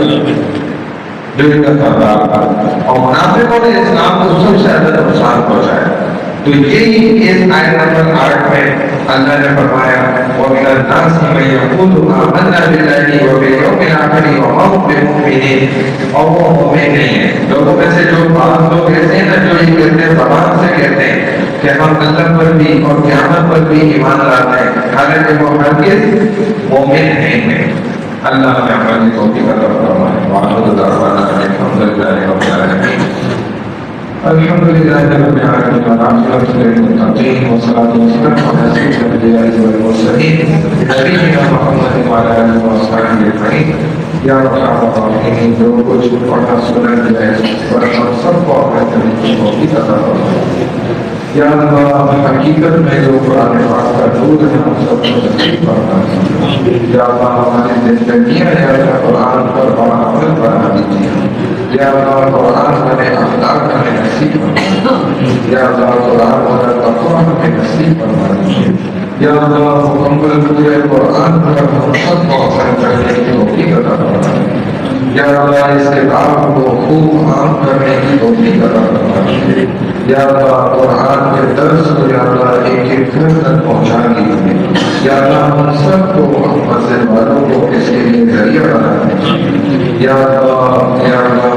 جو ان کا سردار تھا، اور منافقوں نے اسلام کو سب سے زیادہ نقصان پہنچایا۔ تو یہی اس آیت نمبر 8 میں اللہ نے فرمایا وَمِنَ النَّاسِ مَن يَقُولُ آمَنَّا بِاللَّهِ وَبِالْيَوْمِ الْآخِرِ وَمَا هُم بِمُؤْمِنِينَ، اور وہ مومن نہیں ہے۔ لوگوں میں سے جو بعض لوگ ایسے ہیں نا جو یہ کہتے ہیں، زبان سے کہتے ہیں کہ ہم اللہ پر بھی اور قیامت پر بھی ایمان لاتے ہیں، حالانکہ وہ ہرگز مومن نہیں ہے۔ اللہ ہمیں عمل کی توفیق عطا فرمائے۔ وآخر دعوانا ان الحمد للہ رب العالمین۔ الحمد للہ رب العالمین والعاقبۃ للمتقین والصلاۃ والسلام علی سید الانبیاء والمرسلین نبینا محمد وعلی آلہ وصحبہ اجمعین۔ یا ارحم الراحمین، جو کچھ پڑھا سنا ہے اور ہم سب کو اپنے طریقے کی توفیق عطا فرمائے۔ یا اللہ حقیقت میں جو قرآن پاک کا نور ہے ہم سب کو نصیب فرمائے۔ یا اللہ ہماری زندگیاں یا اللہ قرآن پر بڑا عمل بنا دیجیے۔ یا اللہ قرآن ہمیں اخلاق ہمیں نصیب فرمائے۔ یا اللہ قرآن ہمیں تقویٰ ہمیں نصیب فرما دیجیے۔ یا اللہ مکمل پورے قرآن پر ہم سب کو عمل کرنے کی توفیق عطا فرمائے۔ یا اللہ اس کتاب کو خوب عام کرنے کی توفیق عطا فرمائے۔ یا اللہ قرآن کے درس کو یا اللہ ایک ایک گھر تک پہنچا دیجیے۔ یا اللہ ہم سب کو مسجد والوں کو اس کے لیے ذریعہ بنا دیجیے۔ یا اللہ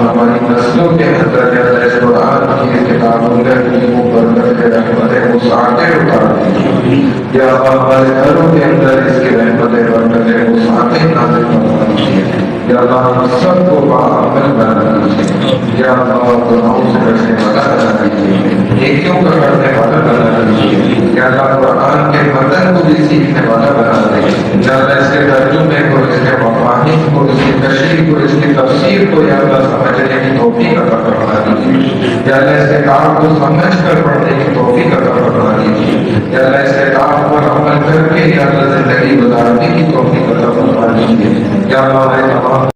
ہماری نسلوں کے اندر یا اللہ اس قرآن کی کتاب اللہ کی وہ برکت ہے، رحمتیں وہ ساکے اتار دیجیے۔ یا اللہ ہمارے گھروں کے اندر اس کی رحمتیں برکتیں وہ ساکے نازل فرما دیجیے۔ یا اللہ ہم سب کو باعمل بنا دیجیے۔ یا اللہ گناہوں سے بچنے والا بنا دیجیے، نیکیوں کا کرنے والا بنا دیجیے۔ یا اللہ قرآن کے متن کو بھی سیکھنے والا بنا دیجیے۔ یا اللہ اس کے ترجمے کو، اس کے مفاہیم کو، اس کی تشریح کو، اس کی تفسیر کو یا اللہ سمجھنے کی توفیق عطا فرما دیجیے۔ یا اللہ اس کتاب کو سمجھ کر پڑھنے کی توفیق عطا فرما دیجیے۔ یا اللہ اس کتاب پر عمل کر کے یا اللہ زندگی گزارنے کی توفیق عطا فرما دیجیے۔ یا اللہ